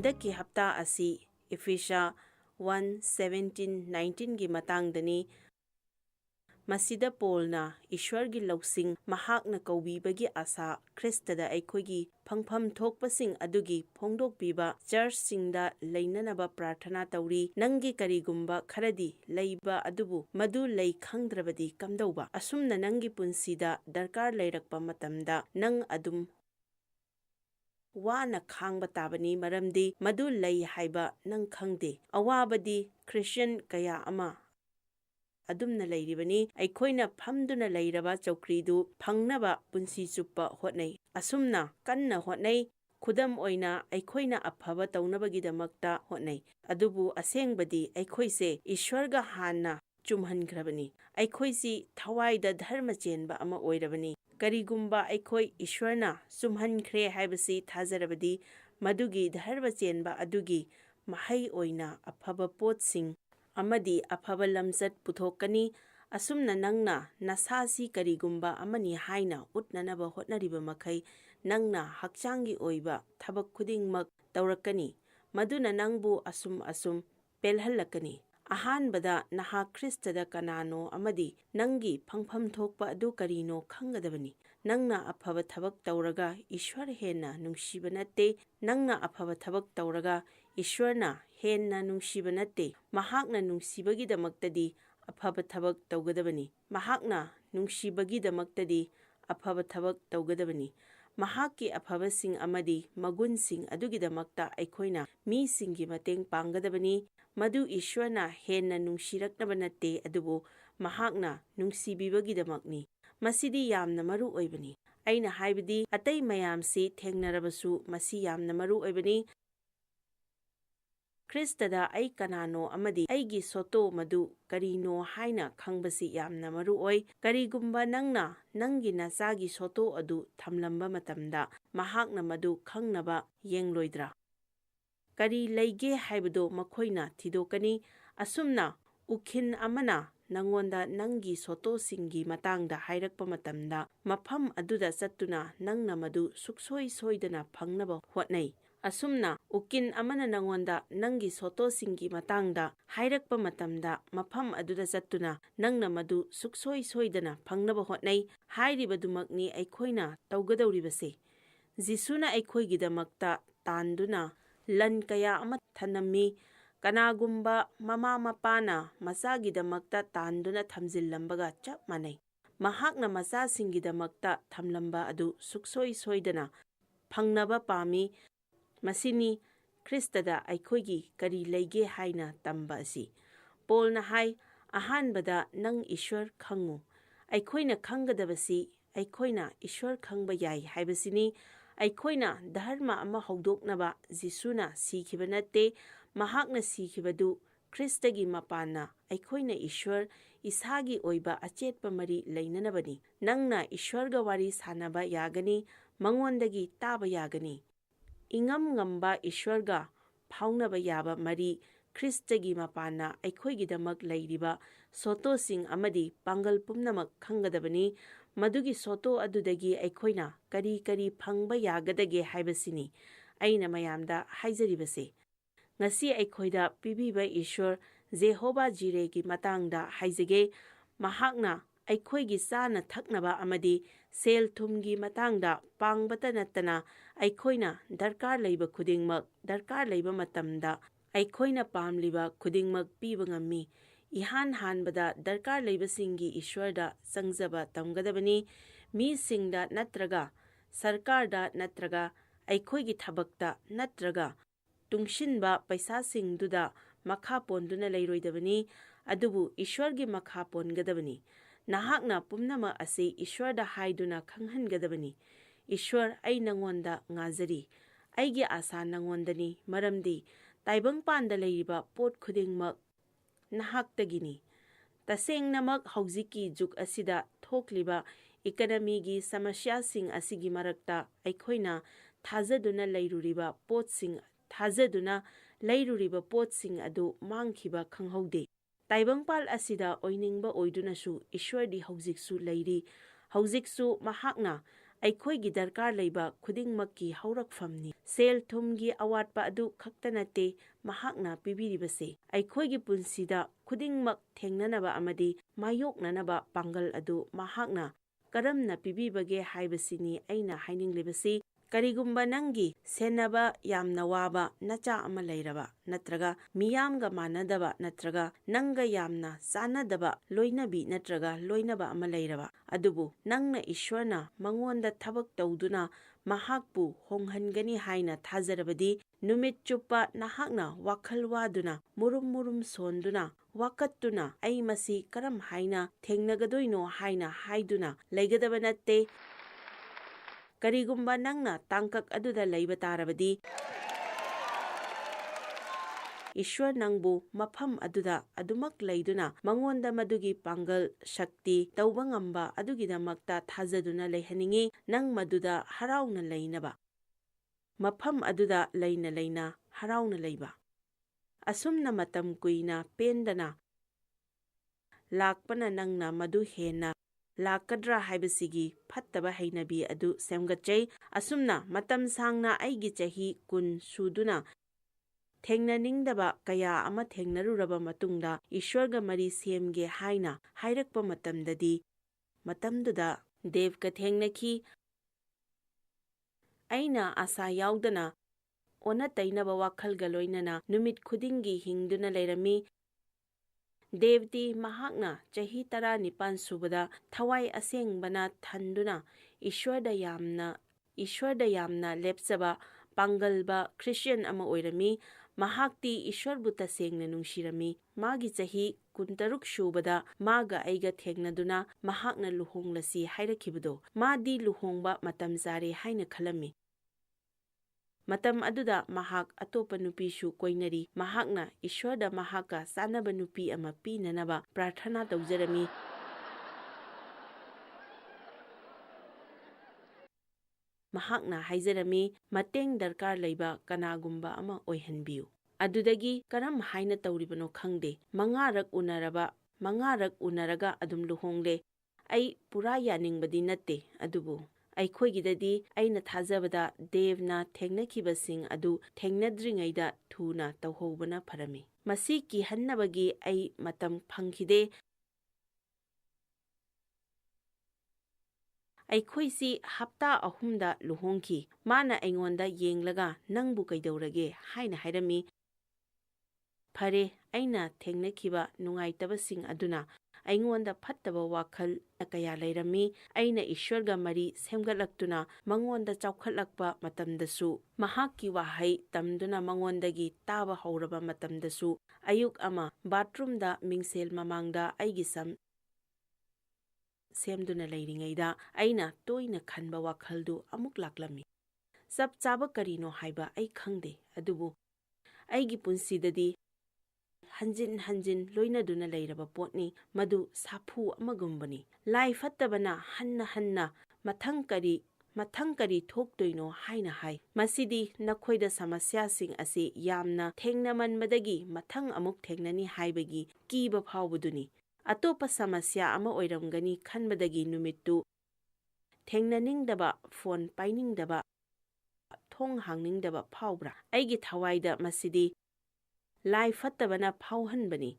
Handaki hapta asi Ephesians 1:17-19 gi matangdani. Masida Paulna Ishwargi lausing mahakna kaubibagi asa Kristada aikhoigi phangpham thokpasing adugi phongdokpiba church singda leinanaba prathana tauri. Nangi karigumba kharadi leiba adubu madu lei khangdrabadi kamdauba asumna nangi punsida darkar leirakpa matamda nang adum wana khangba tabani maramdi madu lei haiba nang khangde. Awabadi Christian kaya ama adumna leiribani aikhoina phamduna leiraba chokridu phangnaba punsi chuppa hotnai. Asumna kanna hotnai khudam oina aikhoina aphaba taunabagidamakta hotnai. Adubu asengbadi aikhoise Ishwarga hanna chumhangrabani. Aikhoisi thawaida dharma chenba ama oirabani. Karigumba aikhoi Ishwarna chumhankhre haibasi thazarabadi madugi dharma chenba adugi mahai oina aphaba potsing amadi aphaba lamsat puthokani. Asumna nangna nasasi karigumba amani haina utnanaba hotnariba makai nangna hakchangi oiba thabak khudingmak taurakani. Maduna nangbu asum pelhallakani. Ahanbada naha Kristada kanano amadi nangi phangpham thokpa adu karino khangadabani. Nangna aphaba thabak tauraga Ishwar henna nungshiba natte. Nangna aphaba thabak tauraga Ishwarna henna nungshiba natte. Mahakna nungsibagidamaktadi aphaba thabak taugadabani. Mahakna nungsibagidamaktadi aphaba thabak taugadabani. Mahakki aphabasing amadi magunsing adugidamakta aikhoina misingi mateng panggadabani. Madu Ishwarna henna nungshiraknaba natte adubu mahakna nungsibibagidamagni. Masidi yamna maru oibani. Aina haibadi atay mayamsi thengnarabasu masi yamna maru oibani. Kristada ay kanano amadi aygi soto madu karino haina khangbasi yamna maru oi. Karigumba nangna nangi nasagi soto adu thamlamba matamda mahakna madu khangnaba yengloidra. Kari leige haibado makhoina thidokani. Asumna ukhin amana nangonda nangi soto singi matangda hairakpa matamda mafam aduda chattuna nangna madu suksoi soidana phangnaba hotnai. Asumna ukin amana nangonda nangi soto singi matangda hairakpa matamda mafam aduda chattuna nangna madu suksoi soidana phangnaba hotnai. Hairibadumakni aikhoina taugadawribase. Jisuna aikhoigidamakta tanduna lan kaya ama thanami. Kanagumba mama mapana masagidamakta tanduna thamjillambaga chap manai. Mahakna masasingidamakta thamlamba adu suksoi soidana phangnaba pami. Masini Kristada aikhoigi kari leige haina tamba asi. Paulna hai ahanbada nang Ishwar khangu. Aikhoina khanggadabasi aikhoina Ishwar khangba yai haibasini. Aikhoina dharma ama hogdoknaba Jisuna sikhiba natte. Mahakna sikhibadu Kristagi mapana aikhoina Ishwar isagi oiba achetpa mari leinanabani. Nangna Ishwarga wari sanaba yagani. Mangondagi taba yagani. Ingam ngamba Ishwarga phaunaba yaba mari Kristagi mapana aikhoigidamak leiriba soto sing amadi pangal pumnamak khangadabani. Madugi soto adudagi aikhoina kari phangba yagadage haibasini aina mayamda haizaribase. Ngasi aikhoida pibiba Ishwar Jehovah Jireh matangda haizage. Mahakna aikhoigi sana thaknaba amadi sel thumgi matangda pangbata natana aikhoina darkar leiba khudingmak darkar leiba matamda aikhoina pamliba khudingmak piba ngammi. Ihan hanbada darkar leiba singi Ishwarda sangjaba tamgadabani. Mi singda natraga sarkarda natraga aikhoigi thabakta natraga tungshinba paisa singduda makha ponduna leiroidabani. Adubu Ishwargi makha pongadabani. Nahakna pumnama ase Ishwarda haiduna khanghangadabani. Ishwar ay nangonda ngazari. Aigi asa nangondani maramdi taibangpanda leiriba pot khudingmak nahaktagini. Tasengnamak hauziki juk asida thokliba economigi samasyasing asigi marakta aikhoina thazaduna leiruriba potsing adu mangkhiba khanghaude. Taibangpal asida oiningba oidunasu Ishwardi hauziksu leiri. Hauziksu mahakna ꯑꯩꯈꯣꯏꯒꯤ ꯗꯔꯀꯥꯔ ꯂꯩꯕ ꯈꯨꯗꯤꯡꯃꯛꯀꯤ ꯍꯧꯔꯛꯐꯝꯅꯤ꯫ ꯁꯦꯜ ꯊꯨꯝꯒꯤ ꯑꯋꯥꯠꯄ ꯑꯗꯨ ꯈꯛꯇ ꯅꯠꯇꯦ ꯃꯍꯥꯛꯅ ꯄꯤꯕꯤꯔꯤꯕꯁꯤ, ꯑꯩꯈꯣꯏꯒꯤ ꯄꯨꯟꯁꯤꯗ ꯈꯨꯗꯤꯡꯃꯛ ꯊꯦꯡꯅꯅꯕ ꯑꯃꯗꯤ ꯃꯥꯌꯣꯛꯅꯅꯕ ꯄꯥꯡꯒꯜ ꯑꯗꯨ ꯃꯍꯥꯛꯅ ꯀꯔꯝꯅ ꯄꯤꯕꯤꯕꯒꯦ ꯍꯥꯏꯕꯁꯤꯅꯤ ꯑꯩꯅ ꯍꯥꯏꯅꯤꯡꯂꯤꯕꯁꯤ꯫ ꯀꯔꯤꯒꯨꯝꯕ ꯅꯪꯒꯤ ꯁꯦꯟꯅꯕ ꯌꯥꯝꯅ ꯋꯥꯕ ꯅꯆꯥ ꯑꯃ ꯂꯩꯔꯕ, ꯅꯠꯇ꯭ꯔꯒ ꯃꯤꯌꯥꯝꯒ ꯃꯥꯟꯅꯗꯕ ꯅꯠꯇ꯭ꯔꯒ ꯅꯪꯒ ꯌꯥꯝꯅ ꯆꯥꯟꯅꯗꯕ ꯂꯣꯏꯅꯕꯤ ꯅꯠꯇ꯭ꯔꯒ ꯂꯣꯏꯅꯕ ꯑꯃ ꯂꯩꯔꯕ, ꯑꯗꯨꯕꯨ ꯅꯪꯅ ꯏꯁ꯭ꯋꯔꯅ ꯃꯉꯣꯟꯗ ꯊꯕꯛ ꯇꯧꯗꯨꯅ ꯃꯍꯥꯛꯄꯨ ꯍꯣꯡꯍꯟꯒꯅꯤ ꯍꯥꯏꯅ ꯊꯥꯖꯔꯕꯗꯤ, ꯅꯨꯃꯤꯠ ꯆꯨꯞꯄ ꯅꯍꯥꯛꯅ ꯋꯥꯈꯜ ꯋꯥꯗꯨꯅ ꯃꯨꯔꯨꯝ ꯃꯨꯔꯨꯝ ꯁꯣꯟꯗꯨꯅ ꯋꯥꯀꯠꯇꯨꯅ ꯑꯩ ꯃꯁꯤ ꯀꯔꯝ ꯍꯥꯏꯅ ꯊꯦꯡꯅꯒꯗꯣꯏꯅꯣ ꯍꯥꯏꯅ ꯍꯥꯏꯗꯨꯅ ꯂꯩꯒꯗꯕ ꯅꯠꯇꯦ꯫ ꯀꯔꯤꯒꯨꯝꯕ ꯅꯪꯅ ꯇꯥꯡꯀꯛ ꯑꯗꯨꯗ ꯂꯩꯕ ꯇꯥꯔꯕꯗꯤ, ꯏꯁ꯭ꯋꯔ ꯅꯪꯕꯨ ꯃꯐꯝ ꯑꯗꯨꯗ ꯑꯗꯨꯃꯛ ꯂꯩꯗꯨꯅ ꯃꯉꯣꯟꯗ ꯃꯗꯨꯒꯤ ꯄꯥꯡꯒꯜ ꯁꯛꯇꯤ ꯇꯧꯕ ꯉꯝꯕ ꯑꯗꯨꯒꯤꯗꯃꯛꯇ ꯊꯥꯖꯗꯨꯅ ꯂꯩꯍꯟꯅꯤꯡꯉꯤ꯫ ꯅꯪ ꯃꯗꯨꯗ ꯍꯔꯥꯎꯅ ꯂꯩꯅꯕ, ꯃꯐꯝ ꯑꯗꯨꯗ ꯂꯩꯅ ꯂꯩꯅ ꯍꯔꯥꯎꯅ ꯂꯩꯕ꯫ ꯑꯁꯨꯝꯅ ꯃꯇꯝ ꯀꯨꯏꯅ ꯄꯦꯟꯗꯅ ꯂꯥꯛꯄꯅ ꯅꯪꯅ ꯃꯗꯨ ꯍꯦꯟꯅ ꯂꯥꯛꯀꯗ꯭ꯔꯥ ꯍꯥꯏꯕꯁꯤꯒꯤ ꯐꯠꯇꯕ ꯍꯩꯅꯕꯤ ꯑꯗꯨ ꯁꯦꯝꯒꯠꯆꯩ꯫ ꯑꯁꯨꯝꯅ ꯃꯇꯝ ꯁꯥꯡꯅ ꯑꯩꯒꯤ ꯆꯍꯤ 10 ꯁꯨꯗꯨꯅ ꯊꯦꯡꯅꯅꯤꯡꯗꯕ ꯀꯌꯥ ꯑꯃ ꯊꯦꯡꯅꯔꯨꯔꯕ ꯃꯇꯨꯡꯗ ꯏꯁ꯭ꯋꯔꯒ ꯃꯔꯤ ꯁꯦꯝꯒꯦ ꯍꯥꯏꯅ ꯍꯥꯏꯔꯛꯄ ꯃꯇꯝꯗꯗꯤ, ꯃꯇꯝꯗꯨꯗ ꯗꯦꯕꯀ ꯊꯦꯡꯅꯈꯤ꯫ ꯑꯩꯅ ꯑꯁꯥ ꯌꯥꯎꯗꯅ ꯑꯣꯟꯅ ꯇꯩꯅꯕ ꯋꯥꯈꯜꯒ ꯂꯣꯏꯅꯅ ꯅꯨꯃꯤꯠ ꯈꯨꯗꯤꯡꯒꯤ ꯍꯤꯡꯗꯨꯅ ꯂꯩꯔꯝꯃꯤ꯫ ꯗꯦꯕꯗꯤ ꯃꯍꯥꯛꯅ ꯆꯍꯤ 19 ꯁꯨꯕꯗ ꯊꯋꯥꯏ ꯑꯁꯦꯡꯕꯅ ꯊꯟꯗꯨꯅ ꯏꯁ꯭ꯋꯔꯗ ꯌꯥꯝꯅ ꯂꯦꯞꯆꯕ ꯄꯥꯡꯒꯜꯕ ꯈ꯭ꯔꯤꯁꯇ꯭ꯌꯟ ꯑꯃ ꯑꯣꯏꯔꯝꯃꯤ꯫ ꯃꯍꯥꯛꯇꯤ ꯏꯁ꯭ꯋꯔꯕꯨ ꯇꯁꯦꯡꯅ ꯅꯨꯡꯁꯤꯔꯝꯃꯤ꯫ ꯃꯥꯒꯤ ꯆꯍꯤ 16 ꯁꯨꯕꯗ ꯃꯥꯒ ꯑꯩꯒ ꯊꯦꯡꯅꯗꯨꯅ ꯃꯍꯥꯛꯅ ꯂꯨꯍꯣꯡꯂꯁꯤ ꯍꯥꯏꯔꯛꯈꯤꯕꯗꯣ, ꯃꯥꯗꯤ ꯂꯨꯍꯣꯡꯕ ꯃꯇꯝ ꯆꯥꯔꯦ ꯍꯥꯏꯅ ꯈꯜꯂꯝꯃꯤ꯫ ꯃꯇꯝ ꯑꯗꯨꯗ ꯃꯍꯥꯛ ꯑꯇꯣꯞꯄ ꯅꯨꯄꯤꯁꯨ ꯀꯣꯏꯅꯔꯤ꯫ ꯃꯍꯥꯛꯅ ꯏꯁ꯭ꯋꯔꯗ ꯃꯍꯥꯛꯀ ꯆꯥꯟꯅꯕ ꯅꯨꯄꯤ ꯑꯃ ꯄꯤꯅꯅꯕ ꯄ꯭ꯔꯥꯔꯊꯅꯥ ꯇꯧꯖꯔꯝꯃꯤ꯫ ꯃꯍꯥꯛꯅ ꯍꯥꯏꯖꯔꯝꯃꯤ, ꯃꯇꯦꯡ ꯗꯔꯀꯥꯔ ꯂꯩꯕ ꯀꯅꯥꯒꯨꯝꯕ ꯑꯃ ꯑꯣꯏꯍꯟꯕꯤꯌꯨ꯫ ꯑꯗꯨꯗꯒꯤ ꯀꯔꯝ ꯍꯥꯏꯅ ꯇꯧꯔꯤꯕꯅꯣ ꯈꯪꯗꯦ, 5 ꯔꯛ ꯎꯅꯔꯒ ꯑꯗꯨꯝ ꯂꯨꯍꯣꯡꯂꯦ꯫ ꯑꯩ ꯄꯨꯔꯥ ꯌꯥꯅꯤꯡꯕꯗꯤ ꯅꯠꯇꯦ, ꯑꯗꯨꯕꯨ ꯑꯩꯈꯣꯏꯒꯤꯗꯗꯤ ꯑꯩꯅ ꯊꯥꯖꯕꯗ ꯗꯦꯕꯅ ꯊꯦꯡꯅꯈꯤꯕꯁꯤꯡ ꯑꯗꯨ ꯊꯦꯡꯅꯗ꯭ꯔꯤꯉꯩꯗ ꯊꯨꯅ ꯇꯧꯍꯧꯕꯅ ꯐꯔꯝꯃꯤ꯫ ꯃꯁꯤ ꯀꯤꯍꯟꯅꯕꯒꯤ ꯑꯩ ꯃꯇꯝ ꯐꯪꯈꯤꯗꯦ꯫ ꯑꯩꯈꯣꯏꯁꯤ ꯍꯞꯇꯥ 3ꯗ ꯂꯨꯍꯣꯡꯈꯤ꯫ ꯃꯥꯅ ꯑꯩꯉꯣꯟꯗ ꯌꯦꯡꯂꯒ ꯅꯪꯕꯨ ꯀꯩꯗꯧꯔꯒꯦ ꯍꯥꯏꯅ ꯍꯥꯏꯔꯝꯃꯤ꯫ ꯐꯔꯦ, ꯑꯩꯅ ꯊꯦꯡꯅꯈꯤꯕ ꯅꯨꯡꯉꯥꯏꯇꯕꯁꯤꯡ ꯑꯗꯨꯅ ꯑꯩꯉꯣꯟꯗ ꯐꯠꯇꯕ ꯋꯥꯈꯜ ꯀꯌꯥ ꯂꯩꯔꯝꯃꯤ꯫ ꯑꯩꯅ ꯏꯁ꯭ꯋꯔꯒ ꯃꯔꯤ ꯁꯦꯝꯒꯠꯂꯛꯇꯨꯅ ꯃꯉꯣꯟꯗ ꯆꯥꯎꯈꯠꯂꯛꯄ ꯃꯇꯝꯗꯁꯨ, ꯃꯍꯥꯛꯀꯤ ꯋꯥꯍꯩ ꯇꯝꯗꯨꯅ ꯃꯉꯣꯟꯗꯒꯤ ꯇꯥꯕ ꯍꯧꯔꯕ ꯃꯇꯝꯗꯁꯨ, ꯑꯌꯨꯛ ꯑꯃ ꯕꯥꯊꯔꯨꯝꯗ ꯃꯤꯡꯁꯦꯜ ꯃꯃꯥꯡꯗ ꯑꯩꯒꯤ ꯁꯝ ꯁꯦꯝꯗꯨꯅ ꯂꯩꯔꯤꯉꯩꯗ ꯑꯩꯅ ꯇꯣꯏꯅ ꯈꯟꯕ ꯋꯥꯈꯜꯗꯨ ꯑꯃꯨꯛ ꯂꯥꯛꯂꯝꯃꯤ꯫ ꯆꯞ ꯆꯥꯕ ꯀꯔꯤꯅꯣ ꯍꯥꯏꯕ ꯑꯩ ꯈꯪꯗꯦ, ꯑꯗꯨꯕꯨ ꯑꯩꯒꯤ ꯄꯨꯟꯁꯤꯗꯗꯤ ꯍꯟꯖꯤꯟ ꯍꯟꯖꯤನ್ ꯂꯣꯏꯅꯗꯨꯅ ꯂꯩꯔꯕ ꯄꯣꯠꯅꯤ꯫ ꯃꯗꯨ ꯁꯥꯐꯨ ꯑꯃꯒꯨꯝꯕꯅꯤ꯫ ꯂꯥꯏ ꯐꯠꯇꯕꯅ ꯍꯟꯅ ꯍꯟꯅ ꯃꯊꯪ ꯀꯔꯤ ꯊꯣꯛꯇꯣꯏꯅꯣ ꯍꯥꯏꯅ ꯍꯥꯏ꯫ ꯃꯁꯤꯗꯤ ꯅꯈꯣꯏꯗ ꯁꯃꯁ꯭ꯌꯥꯁꯤꯡ ꯑꯁꯤ ꯌꯥꯝꯅ ꯊꯦꯡꯅꯃꯟꯕꯗꯒꯤ ꯃꯊꯪ ꯑꯃꯨꯛ ꯊꯦꯡꯅꯅꯤ ꯍꯥꯏꯕꯒꯤ ꯀꯤꯕ ꯐꯥꯎꯕꯗꯨꯅꯤ꯫ ꯑꯇꯣꯞꯄ ꯁꯃꯁ꯭ꯌꯥ ꯑꯃ ꯑꯣꯏꯔꯝꯒꯅꯤ ꯈꯟꯕꯗꯒꯤ ꯅꯨꯃꯤꯠꯇꯨ ꯊꯦꯡꯅꯅꯤꯡꯗꯕ, ꯐꯣꯟ ꯄꯥꯏꯅꯤꯡꯗꯕ, ꯊꯣꯡ ꯍꯥꯡꯅꯤꯡꯗꯕ ꯐꯥꯎꯕ꯭ꯔꯥ? ꯑꯩꯒꯤ ꯊꯋꯥꯏꯗ ꯃꯁꯤꯗꯤ ꯂꯥꯏ ꯐꯠꯇꯕꯅ ꯐꯥꯎꯍꯟꯕꯅꯤ,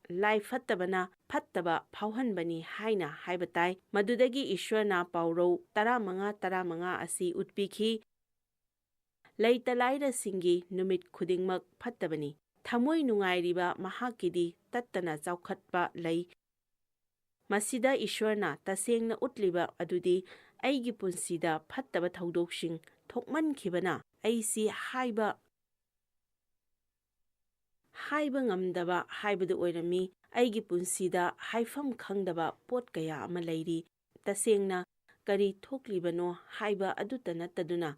ꯂꯥꯏ ꯐꯠꯇꯕꯅ ꯐꯠꯇꯕ ꯐꯥꯎꯍꯟꯕꯅꯤ ꯍꯥꯏꯅ ꯍꯥꯏꯕ ꯇꯥꯏ꯫ ꯃꯗꯨꯗꯒꯤ ꯏꯁ꯭ꯋꯔꯅ ꯄꯥꯎꯔꯧ 15-15 ꯑꯁꯤ ꯎꯠꯄꯤꯈꯤ꯫ ꯂꯩꯇ ꯂꯥꯏꯔꯁꯤꯡꯒꯤ ꯅꯨꯃꯤꯠ ꯈꯨꯗꯤꯡꯃꯛ ꯐꯠꯇꯕꯅꯤ꯫ ꯊꯃꯣꯏ ꯅꯨꯡꯉꯥꯏꯔꯤꯕ ꯃꯍꯥꯛꯀꯤꯗꯤ ꯇꯠꯇꯅ ꯆꯥꯎꯈꯠꯄ ꯂꯩ꯫ ꯃꯁꯤꯗ ꯏꯁ꯭ꯋꯔꯅ ꯇꯁꯦꯡꯅ ꯎꯠꯂꯤꯕ ꯑꯗꯨꯗꯤ ꯑꯩꯒꯤ ꯄꯨꯟꯁꯤꯗ ꯐꯠꯇꯕ ꯊꯧꯗꯣꯛꯁꯤꯡ ꯊꯣꯛꯃꯟꯈꯤꯕꯅ ꯑꯩꯁꯤ ꯍꯥꯏꯕ ꯉꯝꯗꯕ ꯍꯥꯏꯕꯗꯨ ꯑꯣꯏꯔꯝꯃꯤ꯫ ꯑꯩꯒꯤ ꯄꯨꯟꯁꯤꯗ ꯍꯥꯏꯐꯝ ꯈꯪꯗꯕ ꯄꯣꯠ ꯀꯌꯥ ꯑꯃ ꯂꯩꯔꯤ꯫ ꯇꯁꯦꯡꯅ ꯀꯔꯤ ꯊꯣꯛꯂꯤꯕꯅꯣ ꯍꯥꯏꯕ ꯑꯗꯨꯇ ꯅꯠꯇꯗꯨꯅ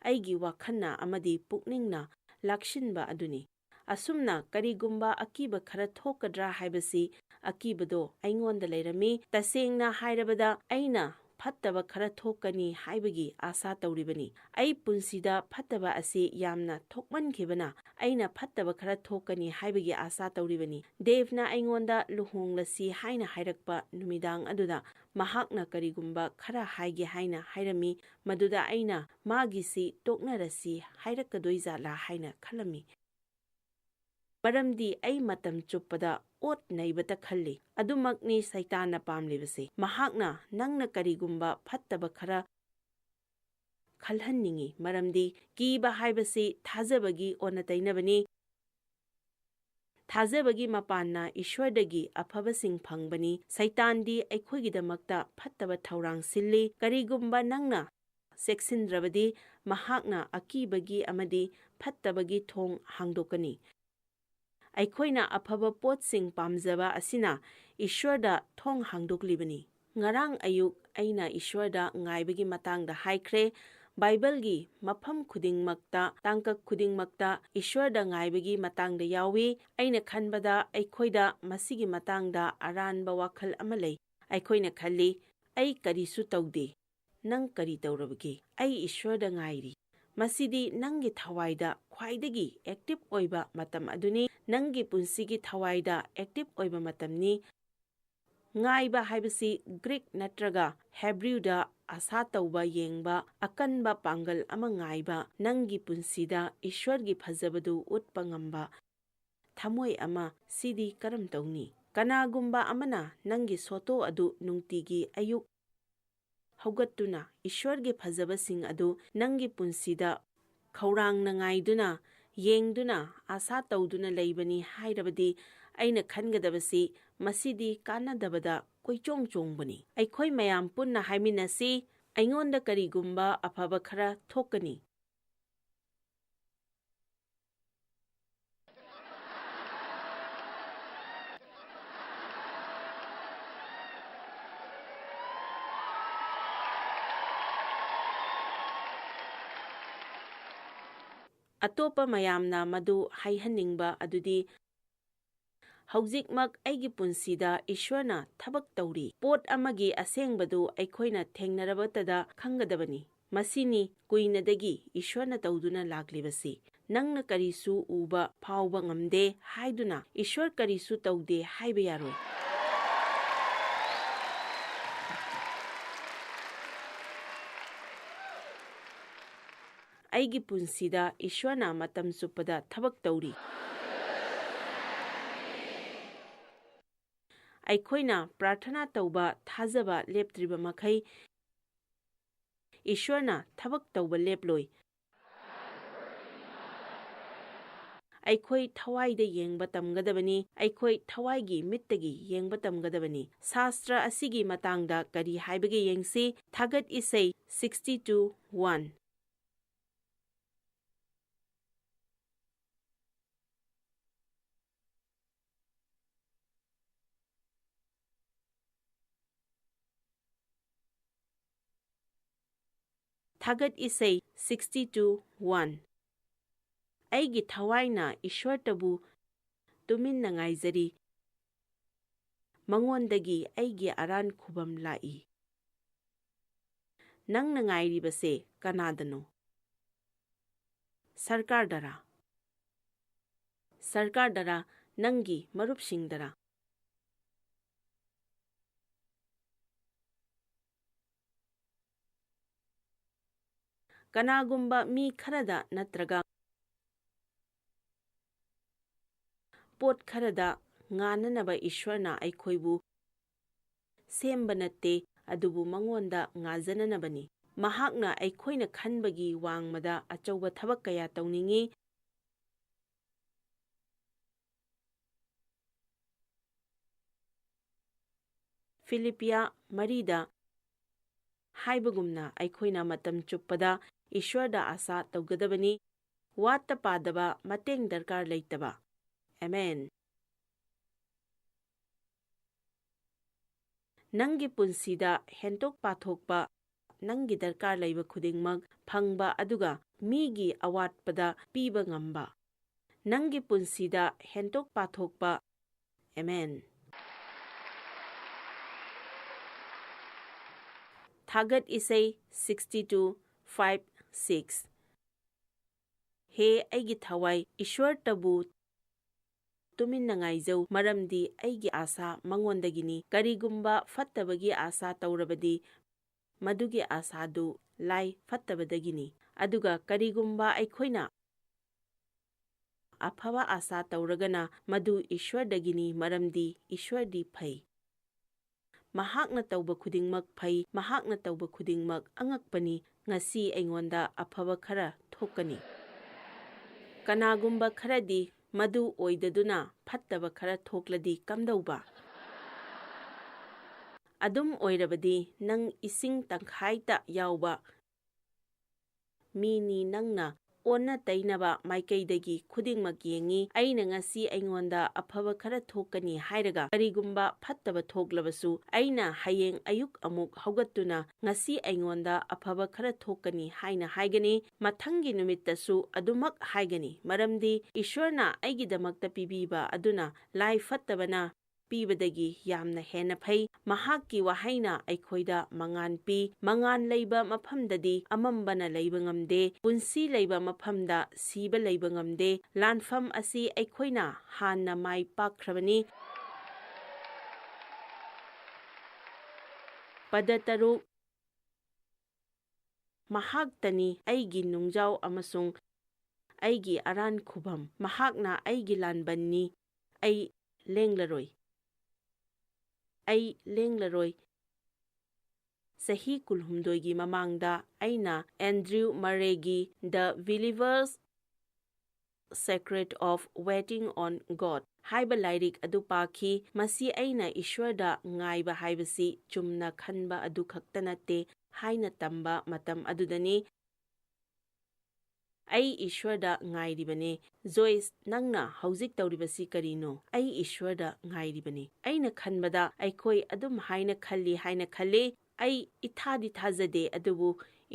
ꯑꯩꯒꯤ ꯋꯥꯈꯜꯅ ꯑꯃꯗꯤ ꯄꯨꯛꯅꯤꯡꯅ ꯂꯥꯛꯁꯤꯟꯕ ꯑꯗꯨꯅꯤ꯫ ꯑꯁꯨꯝꯅ ꯀꯔꯤꯒꯨꯝꯕ ꯑꯀꯤꯕ ꯈꯔ ꯊꯣꯛꯀꯗ꯭ꯔꯥ ꯍꯥꯏꯕꯁꯤ, ꯑꯀꯤꯕꯗꯣ ꯑꯩꯉꯣꯟꯗ ꯂꯩꯔꯝꯃꯤ꯫ ꯇꯁꯦꯡꯅ ꯍꯥꯏꯔꯕꯗ ꯑꯩꯅ ꯐꯠꯇꯕ ꯈꯔ ꯊꯣꯛꯀꯅꯤ ꯍꯥꯏꯕꯒꯤ ꯑꯥꯁꯥ ꯇꯧꯔꯤꯕꯅꯤ꯫ ꯑꯩ ꯄꯨꯟꯁꯤꯗ ꯐꯠꯇꯕ ꯑꯁꯤ ꯌꯥꯝꯅ ꯊꯣꯛꯃꯟꯈꯤꯕꯅ ꯑꯩꯅ ꯐꯠꯇꯕ ꯈꯔ ꯊꯣꯛꯀꯅꯤ ꯍꯥꯏꯕꯒꯤ ꯑꯥꯁꯥ ꯇꯧꯔꯤꯕꯅꯤ꯫ ꯗꯦꯕꯅ ꯑꯩꯉꯣꯟꯗ ꯂꯨꯍꯣꯡꯂꯁꯤ ꯍꯥꯏꯅ ꯍꯥꯏꯔꯛꯄ ꯅꯨꯃꯤꯗꯥꯡ ꯑꯗꯨꯗ ꯃꯍꯥꯛꯅ ꯀꯔꯤꯒꯨꯝꯕ ꯈꯔ ꯍꯥꯏꯒꯦ ꯍꯥꯏꯅ ꯍꯥꯏꯔꯝꯃꯤ, ꯃꯗꯨꯗ ꯑꯩꯅ ꯃꯥꯒꯤꯁꯤ ꯇꯣꯛꯅꯔꯁꯤ ꯍꯥꯏꯔꯛꯀꯗꯣꯏꯖꯥꯠꯂꯥ ꯍꯥꯏꯅ ꯈꯜꯂꯝꯃꯤ꯫ ꯃꯔꯝꯗꯤ ꯑꯩ ꯃꯇꯝ ꯆꯨꯞꯄꯗ ꯑꯣꯠ ꯅꯩꯕꯇ ꯈꯜꯂꯤ꯫ ꯑꯗꯨꯃꯛꯅꯤ ꯁꯩꯇꯥꯟꯅ ꯄꯥꯝꯂꯤꯕꯁꯦ꯫ ꯃꯍꯥꯛꯅ ꯅꯪꯅ ꯀꯔꯤꯒꯨꯝꯕ ꯐꯠꯇꯕ ꯈꯔ ꯈꯜꯍꯟꯅꯤꯡꯏ, ꯃꯔꯝꯗꯤ ꯀꯤꯕ ꯍꯥꯏꯕꯁꯤ ꯊꯥꯖꯕꯒꯤ ꯑꯣꯟꯅ ꯇꯩꯅꯕꯅꯤ꯫ ꯊꯥꯖꯕꯒꯤ ꯃꯄꯥꯟꯅ ꯏꯁ꯭ꯋꯔꯗꯒꯤ ꯑꯐꯕꯁꯤꯡ ꯐꯪꯕꯅꯤ꯫ ꯁꯩꯇꯥꯟꯗꯤ ꯑꯩꯈꯣꯏꯒꯤꯗꯃꯛꯇ ꯐꯠꯇꯕ ꯊꯧꯔꯥꯡ ꯁꯤꯜꯂꯤ꯫ ꯀꯔꯤꯒꯨꯝꯕ ꯅꯪꯅ ꯆꯦꯛꯁꯤꯟꯗ꯭ꯔꯕꯗꯤ ꯃꯍꯥꯛꯅ ꯑꯀꯤꯕꯒꯤ ꯑꯃꯗꯤ ꯐꯠꯇꯕꯒꯤ ꯊꯣꯡ ꯍꯥꯡꯗꯣꯛꯀꯅꯤ꯫ ꯑꯩꯈꯣꯏꯅ ꯑꯐꯕ ꯄꯣꯠꯁꯤꯡ ꯄꯥꯝꯖꯕ ꯑꯁꯤꯅ ꯏꯁ꯭ꯋꯔꯗ ꯊꯣꯡ ꯍꯥꯡꯗꯣꯛꯂꯤꯕꯅꯤ꯫ ꯉꯔꯥꯡ ꯑꯌꯨꯛ ꯑꯩꯅ ꯏꯁ꯭ꯋꯔꯗ ꯉꯥꯏꯕꯒꯤ ꯃꯇꯥꯡꯗ ꯍꯥꯏꯈ꯭ꯔꯦ꯫ ꯕꯥꯏꯕꯜꯒꯤ ꯃꯐꯝ ꯈꯨꯗꯤꯡꯃꯛꯇ, ꯇꯥꯡꯀꯛ ꯈꯨꯗꯤꯡꯃꯛꯇ ꯏꯁ꯭ꯋꯔꯗ ꯉꯥꯏꯕꯒꯤ ꯃꯇꯥꯡꯗ ꯌꯥꯎꯏ꯫ ꯑꯩꯅ ꯈꯟꯕꯗ ꯑꯩꯈꯣꯏꯗ ꯃꯁꯤꯒꯤ ꯃꯇꯥꯡꯗ ꯑꯔꯥꯟꯕ ꯋꯥꯈꯜ ꯑꯃ ꯂꯩ꯫ ꯑꯩꯈꯣꯏꯅ ꯈꯜꯂꯤ, ꯑꯩ ꯀꯔꯤꯁꯨ ꯇꯧꯗꯦ, ꯅꯪ ꯀꯔꯤ ꯇꯧꯔꯕꯒꯦ? ꯑꯩ ꯏꯁ꯭ꯋꯔꯗ ꯉꯥꯏꯔꯤ꯫ ꯃꯁꯤꯗꯤ ꯅꯪꯒꯤ ꯊꯋꯥꯏꯗ ꯈ꯭ꯋꯥꯏꯗꯒꯤ ꯑꯦꯛꯇꯤꯚ ꯑꯣꯏꯕ ꯃꯇꯝ ꯑꯗꯨꯅꯤ꯫ ꯅꯪꯒꯤ ꯄꯨꯟꯁꯤꯒꯤ ꯊꯋꯥꯏꯗ ꯑꯦꯛꯇꯤꯚ ꯑꯣꯏꯕ ꯃꯇꯝꯅꯤ꯫ ꯉꯥꯏꯕ ꯍꯥꯏꯕꯁꯤ ꯒ꯭ꯔꯤꯛ ꯅꯠꯇ꯭ꯔꯒ ꯍꯦꯕ꯭ꯔꯤꯌꯨꯗ ꯑꯥꯁꯥ ꯇꯧꯕ, ꯌꯦꯡꯕ, ꯑꯀꯟꯕ ꯄꯥꯡꯒꯜ ꯑꯃ ꯉꯥꯏꯕ, ꯅꯪꯒꯤ ꯄꯨꯟꯁꯤꯗ ꯏꯁ꯭ꯋꯔꯒꯤ ꯐꯖꯕꯗꯨ ꯎꯠꯄ ꯉꯝꯕ ꯊꯝꯃꯣꯏ ꯑꯃ, ꯁꯤꯗꯤ ꯀꯔꯝ ꯇꯧꯅꯤ? ꯀꯅꯥꯒꯨꯝꯕ ꯑꯃꯅ ꯅꯪꯒꯤ ꯁꯣꯇꯣ ꯑꯗꯨ ꯅꯨꯡꯇꯤꯒꯤ ꯑꯌꯨꯛ ꯍꯧꯒꯠꯇꯨꯅ ꯏꯁ꯭ꯋꯔꯒꯤ ꯐꯖꯕꯁꯤꯡ ꯑꯗꯨ ꯅꯪꯒꯤ ꯄꯨꯟꯁꯤꯗ ꯈꯧꯔꯥꯡꯅ ꯉꯥꯏꯗꯨꯅ, ꯌꯦꯡꯗꯨꯅ, ꯑꯥꯁꯥ ꯇꯧꯗꯨꯅ ꯂꯩꯕꯅꯤ ꯍꯥꯏꯔꯕꯗꯤ ꯑꯩꯅ ꯈꯟꯒꯗꯕꯁꯤ ꯃꯁꯤꯗꯤ ꯀꯥꯟꯅꯗꯕꯗ ꯀꯣꯏꯆꯣꯡ ꯆꯣꯡꯕꯅꯤ꯫ ꯑꯩꯈꯣꯏ ꯃꯌꯥꯝ ꯄꯨꯟꯅ ꯍꯥꯏꯃꯤꯟꯅꯁꯤ, ꯑꯩꯉꯣꯟꯗ ꯀꯔꯤꯒꯨꯝꯕ ꯑꯐꯕ ꯈꯔ ꯊꯣꯛꯀꯅꯤ꯫ ꯑꯇꯣꯞꯄ ꯃꯌꯥꯝꯅ ꯃꯗꯨ ꯍꯥꯏꯍꯟꯅꯤꯡꯕ ꯑꯗꯨꯗꯤ ꯍꯧꯖꯤꯛꯃꯛ ꯑꯩꯒꯤ ꯄꯨꯟꯁꯤꯗ ꯏꯁ꯭ꯋꯔꯅ ꯊꯕꯛ ꯇꯧꯔꯤ꯫ ꯄꯣꯠ ꯑꯃꯒꯤ ꯑꯁꯦꯡꯕꯗꯨ ꯑꯩꯈꯣꯏꯅ ꯊꯦꯡꯅꯔꯕꯇꯗ ꯈꯪꯒꯗꯕꯅꯤ꯫ ꯃꯁꯤꯅꯤ ꯀꯨꯏꯅꯗꯒꯤ ꯏꯁ꯭ꯋꯔꯅ ꯇꯧꯗꯨꯅ ꯂꯥꯛꯂꯤꯕꯁꯤ꯫ ꯅꯪꯅ ꯀꯔꯤꯁꯨ ꯎꯕ ꯐꯥꯎꯕ ꯉꯝꯗꯦ ꯍꯥꯏꯗꯨꯅ ꯏꯁ꯭ꯋꯔ ꯀꯔꯤꯁꯨ ꯇꯧꯗꯦ ꯍꯥꯏꯕ ꯌꯥꯔꯣꯏ꯫ ꯑꯩꯒꯤ ꯄꯨꯟꯁꯤꯗ ꯏꯁ꯭ꯋꯔꯅ ꯃꯇꯝ ꯆꯨꯞꯄꯗ ꯊꯕꯛ ꯇꯧꯔꯤ꯫ ꯑꯩꯈꯣꯏꯅ ꯄ꯭ꯔꯥꯊꯅꯥ ꯇꯧꯕ ꯊꯥꯖꯕ ꯂꯦꯞꯇ꯭ꯔꯤꯕ ꯃꯈꯩ ꯏꯁ꯭ꯋꯔꯅ ꯊꯕꯛ ꯇꯧꯕ ꯂꯦꯞꯂꯣꯏ꯫ ꯑꯩꯈꯣꯏ ꯊꯋꯥꯏꯗ ꯌꯦꯡꯕ ꯇꯝꯒꯗꯕꯅꯤ꯫ ꯑꯩꯈꯣꯏ ꯊꯋꯥꯏꯒꯤ ꯃꯤꯠꯇꯒꯤ ꯌꯦꯡꯕ ꯇꯝꯒꯗꯕꯅꯤ꯫ ꯁꯥꯁꯇ꯭ꯔ ꯑꯁꯤꯒꯤ ꯃꯇꯥꯡꯗ ꯀꯔꯤ ꯍꯥꯏꯕꯒꯦ ꯌꯦꯡꯁꯤ꯫ ꯊꯥꯒꯠ ꯏꯁꯩ 62:1 ꯊꯥꯒꯠ ꯏꯁꯩ 62:1 ꯑꯩꯒꯤ ꯊꯋꯥꯏꯅ ꯏꯁ꯭ꯋꯔꯇꯕꯨ ꯇꯨꯃꯤꯟꯅ ꯉꯥꯏꯖꯔꯤ, ꯃꯉꯣꯟꯗꯒꯤ ꯑꯩꯒꯤ ꯑꯔꯥꯟ ꯈꯨꯕꯝ ꯂꯥꯛꯏ꯫ ꯅꯪꯅ ꯉꯥꯏꯔꯤꯕꯁꯦ ꯀꯅꯥꯗꯅꯣ? ꯁꯔꯀꯥꯔꯗꯔꯥ? ꯁꯔꯀꯥꯔꯗꯔꯥ? ꯅꯪꯒꯤ ꯃꯔꯨꯞꯁꯤꯡꯗꯔꯥ? ꯀꯅꯥꯒꯨꯝꯕ ꯃꯤ ꯈꯔꯗ ꯅꯠꯇ꯭ꯔꯒ ꯄꯣꯠ ꯈꯔꯗ ꯉꯥꯅꯅꯕ ꯏꯁ꯭ꯋꯔꯅ ꯑꯩꯈꯣꯏꯕꯨ ꯁꯦꯝꯕ ꯅꯠꯇꯦ, ꯑꯗꯨꯕꯨ ꯃꯉꯣꯟꯗ ꯉꯥꯖꯅꯅꯕꯅꯤ꯫ ꯃꯍꯥꯛꯅ ꯑꯩꯈꯣꯏꯅ ꯈꯟꯕꯒꯤ ꯋꯥꯡꯃꯗ ꯑꯆꯧꯕ ꯊꯕꯛ ꯀꯌꯥ ꯇꯧꯅꯤꯡꯏ꯫ ꯐꯤꯂꯤꯞꯄꯤꯌ 4:00 ꯍꯥꯏꯕꯒꯨꯝꯅ ꯑꯩꯈꯣꯏꯅ ꯃꯇꯝ ꯆꯨꯞꯄꯗ ꯏꯁ꯭ꯋꯔꯗ ꯑꯥꯁꯥ ꯇꯧꯒꯗꯕꯅꯤ, ꯋꯥꯠꯇ ꯄꯥꯗꯕ, ꯃꯇꯦꯡ ꯗꯔꯀꯥꯔ ꯂꯩꯇꯕ꯫ ꯑꯃꯦꯟ꯫ ꯅꯪꯒꯤ ꯄꯨꯟꯁꯤꯗ ꯍꯦꯟꯇꯣꯛ ꯄꯥꯊꯣꯛꯄ, ꯅꯪꯒꯤ ꯗꯔꯀꯥꯔ ꯂꯩꯕ ꯈꯨꯗꯤꯡꯃꯛ ꯐꯪꯕ ꯑꯗꯨꯒ ꯃꯤꯒꯤ ꯑꯋꯥꯠꯄꯗ ꯄꯤꯕ ꯉꯝꯕ꯫ ꯅꯪꯒꯤ ꯄꯨꯟꯁꯤꯗ ꯍꯦꯟꯇꯣꯛ ꯄꯥꯊꯣꯛꯄ꯫ ꯑꯃꯦꯟ꯫ ꯊꯥꯒꯠ ꯏꯁꯩ 62:5-6 ꯍꯦ ꯑꯩꯒꯤ ꯊꯋꯥꯏ ꯏꯁ꯭ꯋꯔꯇꯕꯨ ꯇꯨꯃꯤꯟꯅ ꯉꯥꯏꯖꯧ ꯃꯔꯝꯗꯤ ꯑꯩꯒꯤ ꯑꯥꯁꯥ ꯃꯉꯣꯟꯗꯒꯤꯅꯤ ꯀꯔꯤꯒꯨꯝꯕ ꯐꯠꯇꯕꯒꯤ ꯑꯥꯁꯥ ꯇꯧꯔꯕꯗꯤ ꯃꯗꯨꯒꯤ ꯑꯥꯁꯥꯗꯨ ꯂꯥꯏ ꯐꯠꯇꯕꯗꯒꯤꯅꯤ ꯑꯗꯨꯒ ꯀꯔꯤꯒꯨꯝꯕ ꯑꯩꯈꯣꯏꯅ ꯑꯐꯕ ꯑꯥꯁꯥ ꯇꯧꯔꯒꯅ ꯃꯗꯨ ꯏꯁ꯭ꯋꯔꯗꯒꯤꯅꯤ ꯃꯔꯝꯗꯤ ꯏꯁ꯭ꯋꯔꯗꯤ ꯐꯩ ꯃꯍꯥꯛꯅ ꯇꯧꯕ ꯈꯨꯗꯤꯡꯃꯛ ꯐꯩ ꯃꯍꯥꯛꯅ ꯇꯧꯕ ꯈꯨꯗꯤꯡꯃꯛ ꯑꯉꯛꯄꯅꯤ ꯉꯁꯤ ꯑꯩꯉꯣꯟꯗ ꯑꯐꯕ ꯈꯔ ꯊꯣꯛꯀꯅꯤ ꯀꯅꯥꯒꯨꯝꯕ ꯈꯔꯗꯤ ꯃꯗꯨ ꯑꯣꯏꯗꯗꯨꯅ ꯐꯠꯇꯕ ꯈꯔ ꯊꯣꯛꯂꯗꯤ ꯀꯝꯗꯧꯕ ꯑꯗꯨꯝ ꯑꯣꯏꯔꯕꯗꯤ ꯅꯪ ꯏꯁꯤꯡ ꯇꯪꯈꯥꯏꯇ ꯌꯥꯎꯕ ꯃꯤꯅꯤ ꯅꯪꯅ ꯑꯣꯟꯅ ꯇꯩꯅꯕ ꯃꯥꯏꯀꯩꯗꯒꯤ ꯈꯨꯗꯤꯡꯃꯛ ꯌꯦꯡꯉꯤ ꯑꯩꯅ ꯉꯁꯤ ꯑꯩꯉꯣꯟꯗ ꯑꯐꯕ ꯈꯔ ꯊꯣꯛꯀꯅꯤ ꯍꯥꯏꯔꯒ ꯀꯔꯤꯒꯨꯝꯕ ꯐꯠꯇꯕ ꯊꯣꯛꯂꯕꯁꯨ ꯑꯩꯅ ꯍꯌꯦꯡ ꯑꯌꯨꯛ ꯑꯃꯨꯛ ꯍꯧꯒꯠꯇꯨꯅꯉꯁꯤ ꯑꯩꯉꯣꯟꯗ ꯑꯐꯕꯈꯔ ꯊꯣꯛꯀꯅꯤ ꯍꯥꯏꯅ ꯍꯥꯏꯒꯅꯤ ꯃꯊꯪꯒꯤ ꯅꯨꯃꯤꯠꯇꯁꯨ ꯑꯗꯨꯃꯛ ꯍꯥꯏꯒꯅꯤ ꯃꯔꯝꯗꯤ ꯏꯁ꯭ꯋꯔꯅ ꯑꯩꯒꯤꯗꯃꯛꯇ ꯄꯤꯕꯤꯕ ꯑꯗꯨꯅ ꯂꯥꯏ ꯐꯠꯇꯕꯅ ꯄꯤꯕꯗꯒꯤ ꯌꯥꯝꯅ ꯍꯦꯟꯅ ꯐꯩ ꯃꯍꯥꯛꯀꯤ ꯋꯥꯍꯩꯅ ꯑꯩꯈꯣꯏꯗ ꯃꯉꯥꯟ ꯄꯤ ꯃꯉꯥꯟ ꯂꯩꯕ ꯃꯐꯝꯗꯗꯤ ꯑꯃꯝꯕꯅ ꯂꯩꯕ ꯉꯝꯗꯦ ꯄꯨꯟꯁꯤ ꯂꯩꯕ ꯃꯐꯝꯗ ꯁꯤꯕ ꯂꯩꯕ ꯉꯝꯗꯦ ꯂꯥꯟꯐꯝ ꯑꯁꯤ ꯑꯩꯈꯣꯏꯅ ꯍꯥꯟꯅ ꯃꯥꯏ ꯄꯥꯛꯈ꯭ꯔꯕꯅꯤ ꯄꯗ 3 ꯃꯍꯥꯛꯇꯅꯤ ꯑꯩꯒꯤ ꯅꯨꯡꯖꯥꯎ ꯑꯃꯁꯨꯡ ꯑꯩꯒꯤ ꯑꯔꯥꯟ ꯈꯨꯕꯝ ꯃꯍꯥꯛꯅ ꯑꯩꯒꯤ ꯂꯥꯟꯕꯟꯅꯤ ꯑꯩ ꯂꯦꯡꯂꯔꯣꯏ ꯆꯍꯤ 18ꯒꯤ ꯃꯃꯥꯡꯗ ꯑꯩꯅ ꯑꯦꯟꯗ꯭ꯔꯌꯨ ꯃꯔꯦꯒꯤ the believer's secret of waiting on God ꯍꯥꯏꯕ ꯂꯥꯏꯔꯤꯛ ꯑꯗꯨ ꯄꯥꯈꯤ ꯃꯁꯤ ꯑꯩꯅ ꯏꯁ꯭ꯋꯔꯗ ꯉꯥꯏꯕ ꯍꯥꯏꯕꯁꯤ ꯆꯨꯝꯅ ꯈꯟꯕ ꯑꯗꯨ ꯈꯛꯇ ꯅꯠꯇꯦ ꯍꯥꯏꯅ ꯇꯝꯕ ꯃꯇꯝ ꯑꯗꯨꯗꯅꯤ ꯑꯩ ꯏꯁ꯭ꯋꯔꯗ ꯉꯥꯏꯔꯤꯕꯅꯤ ꯖꯣꯏꯁ ꯅꯪꯅ ꯍꯧꯖꯤꯛ ꯇꯧꯔꯤꯕꯁꯤ ꯀꯔꯤꯅꯣ ꯑꯩ ꯏꯁ꯭ꯋꯔꯗ ꯉꯥꯏꯔꯤꯕꯅꯤ ꯑꯩꯅ ꯈꯟꯕꯗ ꯑꯩꯈꯣꯏ ꯑꯗꯨꯝ ꯍꯥꯏꯅ ꯈꯜꯂꯤ ꯑꯩ ꯏꯊꯥꯗꯤ ꯊꯥꯖꯗꯦ ꯑꯗꯨꯕꯨ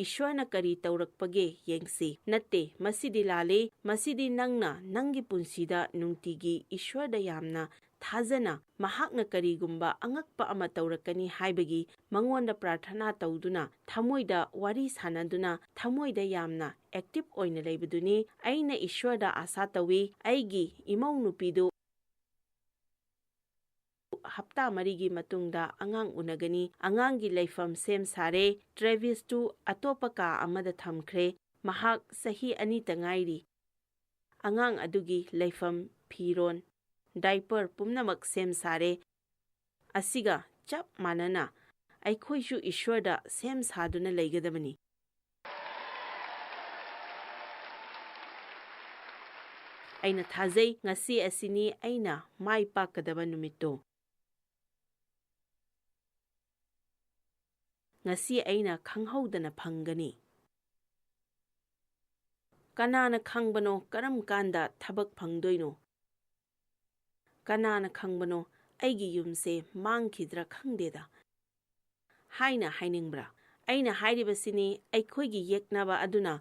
ꯏꯁ꯭ꯋꯔꯅ ꯀꯔꯤ ꯇꯧꯔꯛꯄꯒꯦ ꯌꯦꯡꯁꯤ ꯅꯠꯇꯦ ꯃꯁꯤꯗꯤ ꯂꯥꯜꯂꯤ ꯃꯁꯤꯗꯤ ꯅꯪꯅ ꯅꯪꯒꯤ ꯄꯨꯟꯁꯤꯗ ꯅꯨꯡꯇꯤꯒꯤ ꯏꯁ꯭ꯋꯔꯗ ꯌꯥꯝꯅ ꯊꯥꯖꯅ ꯃꯍꯥꯛꯅ ꯀꯔꯤꯒꯨꯝꯕ ꯑꯉꯛꯄ ꯑꯃ ꯇꯧꯔꯛꯀꯅꯤ ꯍꯥꯏꯕꯒꯤ ꯃꯉꯣꯟꯗ ꯄ꯭ꯔꯥꯔꯊꯅꯥ ꯇꯧꯗꯨꯅ ꯊꯃꯣꯏꯗ ꯋꯥꯔꯤ ꯁꯥꯅꯗꯨꯅꯊꯃꯣꯏꯗ ꯌꯥꯝꯅ ꯑꯦꯛꯇꯤꯚ ꯑꯣꯏꯅ ꯂꯩꯕꯗꯨꯅꯤ ꯑꯩꯅ ꯏꯁ꯭ꯋꯔꯗ ꯑꯥꯁꯥ ꯇꯧꯏ ꯑꯩꯒꯤ ꯏꯃꯧ ꯅꯨꯄꯤꯗꯨ ꯍꯞꯇꯥ 4ꯒꯤ ꯃꯇꯨꯡꯗ ꯑꯉꯥꯡ ꯎꯅꯒꯅꯤ ꯑꯉꯥꯡꯒꯤ ꯂꯩꯐꯝ ꯁꯦꯝ ꯁꯥꯔꯦ ꯇ꯭ꯔꯦꯚꯤꯁꯇꯨ ꯑꯇꯣꯞꯄ ꯀꯥ ꯑꯃꯗ ꯊꯝꯈ꯭ꯔꯦ ꯃꯍꯥꯛ ꯆꯍꯤ 2ꯇ ꯉꯥꯏꯔꯤ ꯑꯉꯥꯡ ꯑꯗꯨꯒꯤ ꯂꯩꯐꯝ ꯐꯤꯔꯣꯟ ꯗꯥꯏꯄꯔ ꯄꯨꯝꯅꯃꯛ ꯁꯦꯝ ꯁꯥꯔꯦ ꯑꯁꯤꯒ ꯆꯞ ꯃꯥꯟꯅꯅ ꯑꯩꯈꯣꯏꯁꯨ ꯏꯁ꯭ꯋꯔꯗ ꯁꯦꯝ ꯁꯥꯗꯨꯅ ꯂꯩꯒꯗꯕꯅꯤ ꯑꯩꯅ ꯊꯥꯖꯩ ꯉꯁꯤ ꯑꯁꯤꯅꯤ ꯑꯩꯅ ꯃꯥꯏ ꯄꯥꯛꯀꯗꯕ ꯅꯨꯃꯤꯠꯇꯣ ꯉꯁꯤ ꯑꯩꯅ ꯈꯪꯍꯧꯗꯅ ꯐꯪꯒꯅꯤ ꯀꯅꯥꯅ ꯈꯪꯕꯅꯣ ꯀꯔꯝ ꯀꯥꯟꯗ ꯊꯕꯛ ꯐꯪꯗꯣꯏꯅꯣ ꯀꯅꯥꯅ ꯈꯪꯕꯅꯣ ꯑꯩꯒꯤ ꯌꯨꯝꯁꯦ ꯃꯥꯡꯈꯤꯗ꯭ꯔꯥ ꯈꯪꯗꯦꯗ ꯍꯥꯏꯅ ꯍꯥꯏꯅꯤꯡꯕ꯭ꯔꯥ ꯑꯩꯅ ꯍꯥꯏꯔꯤꯕꯁꯤꯅꯤ ꯑꯩꯈꯣꯏꯒꯤ ꯌꯦꯛꯅꯕ ꯑꯗꯨꯅ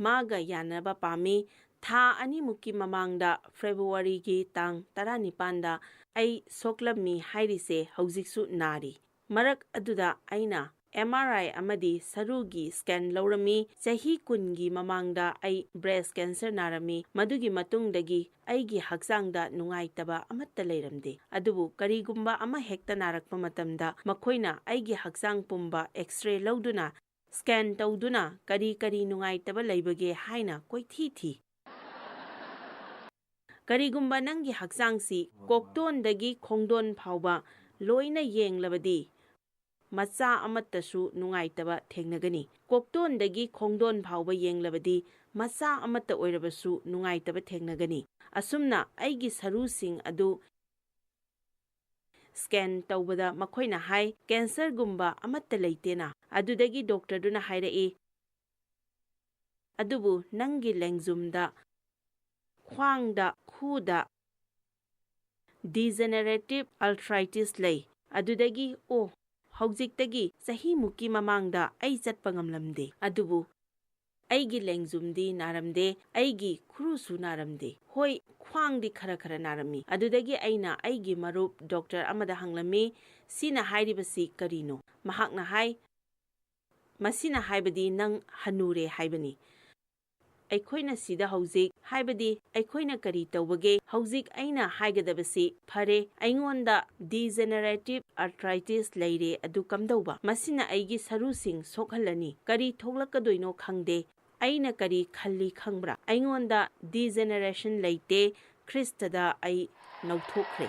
ꯃꯥꯒ ꯌꯥꯅꯕ ꯄꯥꯝꯃꯤ ꯊꯥ 2ꯃꯨꯛꯀꯤ ꯃꯃꯥꯡꯗ ꯐꯦꯕ꯭ꯔꯨꯋꯥꯔꯤꯒꯤ ꯇꯥꯡ 19ꯗ ꯑꯩ ꯁꯣꯛꯂꯝꯃꯤ ꯍꯥꯏꯔꯤꯁꯦ ꯍꯧꯖꯤꯛꯁꯨ ꯅꯥꯔꯤ ꯃꯔꯛ ꯑꯗꯨꯗ ꯑꯩꯅ MRI ꯑꯃꯗꯤ ꯁꯔꯨꯒꯤ ꯁ꯭ꯀꯦꯟ ꯂꯧꯔꯝꯃꯤ ꯆꯍꯤ 10ꯒꯤ ꯃꯃꯥꯡꯗ ꯑꯩ ꯕ꯭ꯔꯦꯁ ꯀꯦꯟꯁꯔ ꯅꯥꯔꯝꯃꯤ ꯃꯗꯨꯒꯤ ꯃꯇꯨꯡꯗꯒꯤ ꯑꯩꯒꯤ ꯍꯛꯆꯥꯡꯗ ꯅꯨꯡꯉꯥꯏꯇꯕ ꯑꯃꯠꯇ ꯂꯩꯔꯝꯗꯦ ꯑꯗꯨꯕꯨ ꯀꯔꯤꯒꯨꯝꯕ ꯑꯃ ꯍꯦꯛꯇ ꯅꯥꯔꯛꯄ ꯃꯇꯝꯗ ꯃꯈꯣꯏꯅ ꯑꯩꯒꯤ ꯍꯛꯆꯥꯡ ꯄꯨꯝꯕ ꯑꯦꯛꯁ-ꯔꯦ ꯂꯧꯗꯨꯅ ꯁ꯭ꯀꯦꯟ ꯇꯧꯗꯨꯅ ꯀꯔꯤ ꯅꯨꯡꯉꯥꯏꯇꯕ ꯂꯩꯕꯒꯦ ꯍꯥꯏꯅ ꯀꯣꯏꯊꯤ ꯊꯤ ꯀꯔꯤꯒꯨꯝꯕ ꯅꯪꯒꯤ ꯍꯛꯆꯥꯡꯁꯤ ꯀꯣꯛꯇꯣꯟꯗꯒꯤ ꯈꯣꯡꯗꯣꯟ ꯐꯥꯎꯕ ꯂꯣꯏꯅ ꯌꯦꯡꯂꯕꯗꯤ ꯃꯆꯥ ꯑꯃꯠꯇꯁꯨ ꯅꯨꯡꯉꯥꯏꯇꯕ ꯊꯦꯡꯅꯒꯅꯤ ꯀꯣꯛꯇꯣꯟꯗꯒꯤ ꯈꯣꯡꯗꯣꯟ ꯐꯥꯎꯕ ꯌꯦꯡꯂꯕꯗꯤ ꯃꯆꯥ ꯑꯃꯠꯇ ꯑꯣꯏꯔꯕꯁꯨ ꯅꯨꯡꯉꯥꯏꯇꯕ ꯊꯦꯡꯅꯒꯅꯤ ꯑꯁꯨꯝꯅ ꯑꯩꯒꯤ ꯁꯔꯨꯁꯤꯡ ꯑꯗꯨ ꯁ꯭ꯀꯦꯟ ꯇꯧꯕꯗ ꯃꯈꯣꯏꯅ ꯍꯥꯏ ꯀꯦꯟꯁꯔꯒꯨꯝꯕ ꯑꯃꯠꯇ ꯂꯩꯇꯦꯅ ꯑꯗꯨꯗꯒꯤ ꯗꯣꯛꯇꯔꯗꯨꯅ ꯍꯥꯏꯔꯛꯏ ꯑꯗꯨꯕꯨ ꯅꯪꯒꯤ ꯂꯦꯡꯖꯨꯝꯗ ꯈ꯭ꯋꯥꯡꯗ ꯈꯨꯗ ꯗꯤꯖꯦꯅꯦꯔꯦꯇꯤꯚ ꯑꯜꯊ꯭ꯔꯥꯏꯇꯤꯁ ꯂꯩ ꯑꯗꯨꯗꯒꯤ ꯍꯧꯖꯤꯛꯇꯒꯤ ꯆꯍꯤꯃꯨꯛꯀꯤ ꯃꯃꯥꯡꯗ ꯑꯩ ꯆꯠꯄ ꯉꯝꯂꯝꯗꯦ ꯑꯗꯨꯕꯨ ꯑꯩꯒꯤ ꯂꯦꯡꯖꯨꯝꯗꯤ ꯅꯥꯔꯝꯗꯦ ꯑꯩꯒꯤ ꯈꯨꯔꯨꯁꯨ ꯅꯥꯔꯝꯗꯦ ꯍꯣꯏ ꯈ꯭ꯋꯥꯡꯗꯤ ꯈꯔ ꯅꯥꯔꯝꯃꯤ ꯑꯗꯨꯗꯒꯤ ꯑꯩꯅ ꯑꯩꯒꯤ ꯃꯔꯨꯞ ꯗꯣꯛꯇꯔ ꯑꯃꯗ ꯍꯪꯂꯝꯃꯤ ꯁꯤꯅ ꯍꯥꯏꯔꯤꯕꯁꯤ ꯀꯔꯤꯅꯣ ꯃꯍꯥꯛꯅ ꯍꯥꯏ ꯃꯁꯤꯅ ꯍꯥꯏꯕꯗꯤ ꯅꯪ ꯍꯟꯅꯨꯔꯦ ꯍꯥꯏꯕꯅꯤ꯫ ꯑꯩꯈꯣꯏꯅ ꯁꯤꯗ ꯍꯧꯖꯤꯛ ꯍꯥꯏꯕꯗꯤ ꯑꯩꯈꯣꯏꯅ ꯀꯔꯤ ꯇꯧꯕꯒꯦ? ꯍꯧꯖꯤꯛ ꯑꯩꯅ ꯍꯥꯏꯒꯗꯕꯁꯤ ꯐꯔꯦ ꯑꯩꯉꯣꯟꯗ ꯗꯤꯖꯦꯅꯦꯔꯦꯇꯤꯚ ꯑꯥꯔꯊ꯭ꯔꯥꯏꯇꯤꯁ ꯂꯩꯔꯦ ꯑꯗꯨ ꯀꯝꯗꯧꯕ? ꯃꯁꯤꯅ ꯑꯩꯒꯤ ꯁꯔꯨꯁꯤꯡ ꯁꯣꯛꯍꯜꯂꯅꯤ꯫ ꯀꯔꯤ ꯊꯣꯛꯂꯛꯀꯗꯣꯏꯅꯣ ꯈꯪꯗꯦ꯫ ꯑꯩꯅ ꯀꯔꯤ ꯈꯜꯂꯤ ꯈꯪꯕ꯭ꯔꯥ? ꯑꯩꯉꯣꯟꯗ ꯗꯤꯖꯦꯅꯦꯔꯦꯁꯟ ꯂꯩꯇꯦ꯫ ꯈ꯭ꯔꯤꯁꯇꯗ ꯑꯩ ꯅꯧꯊꯣꯛꯈ꯭ꯔꯦ꯫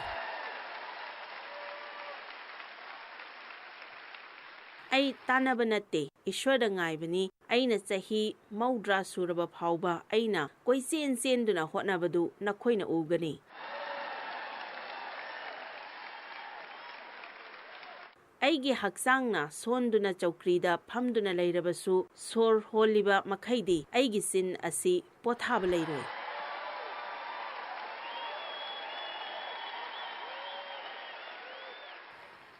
ꯑꯩ ꯇꯥꯟꯅꯕ ꯅꯠꯇꯦ, ꯏꯁ꯭ꯋꯔꯗ ꯉꯥꯏꯕꯅꯤ꯫ ꯑꯩꯅ ꯆꯍꯤ 60 ꯁꯨꯔꯕ ꯐꯥꯎꯕ ꯑꯩꯅ ꯀꯣꯏꯆꯦꯟ ꯆꯦꯟꯗꯨꯅ ꯍꯣꯠꯅꯕꯗꯨ ꯅꯈꯣꯏꯅ ꯎꯒꯅꯤ꯫ ꯑꯩꯒꯤ ꯍꯛꯆꯥꯡꯅ ꯁꯣꯟꯗꯨꯅ ꯆꯧꯀ꯭ꯔꯤꯗ ꯐꯝꯗꯨꯅ ꯂꯩꯔꯕꯁꯨ ꯁꯣꯔ ꯍꯣꯜꯂꯤꯕ ꯃꯈꯩꯗꯤ ꯑꯩꯒꯤ ꯆꯤꯟ ꯑꯁꯤ ꯄꯣꯊꯥꯕ ꯂꯩꯔꯣꯏ꯫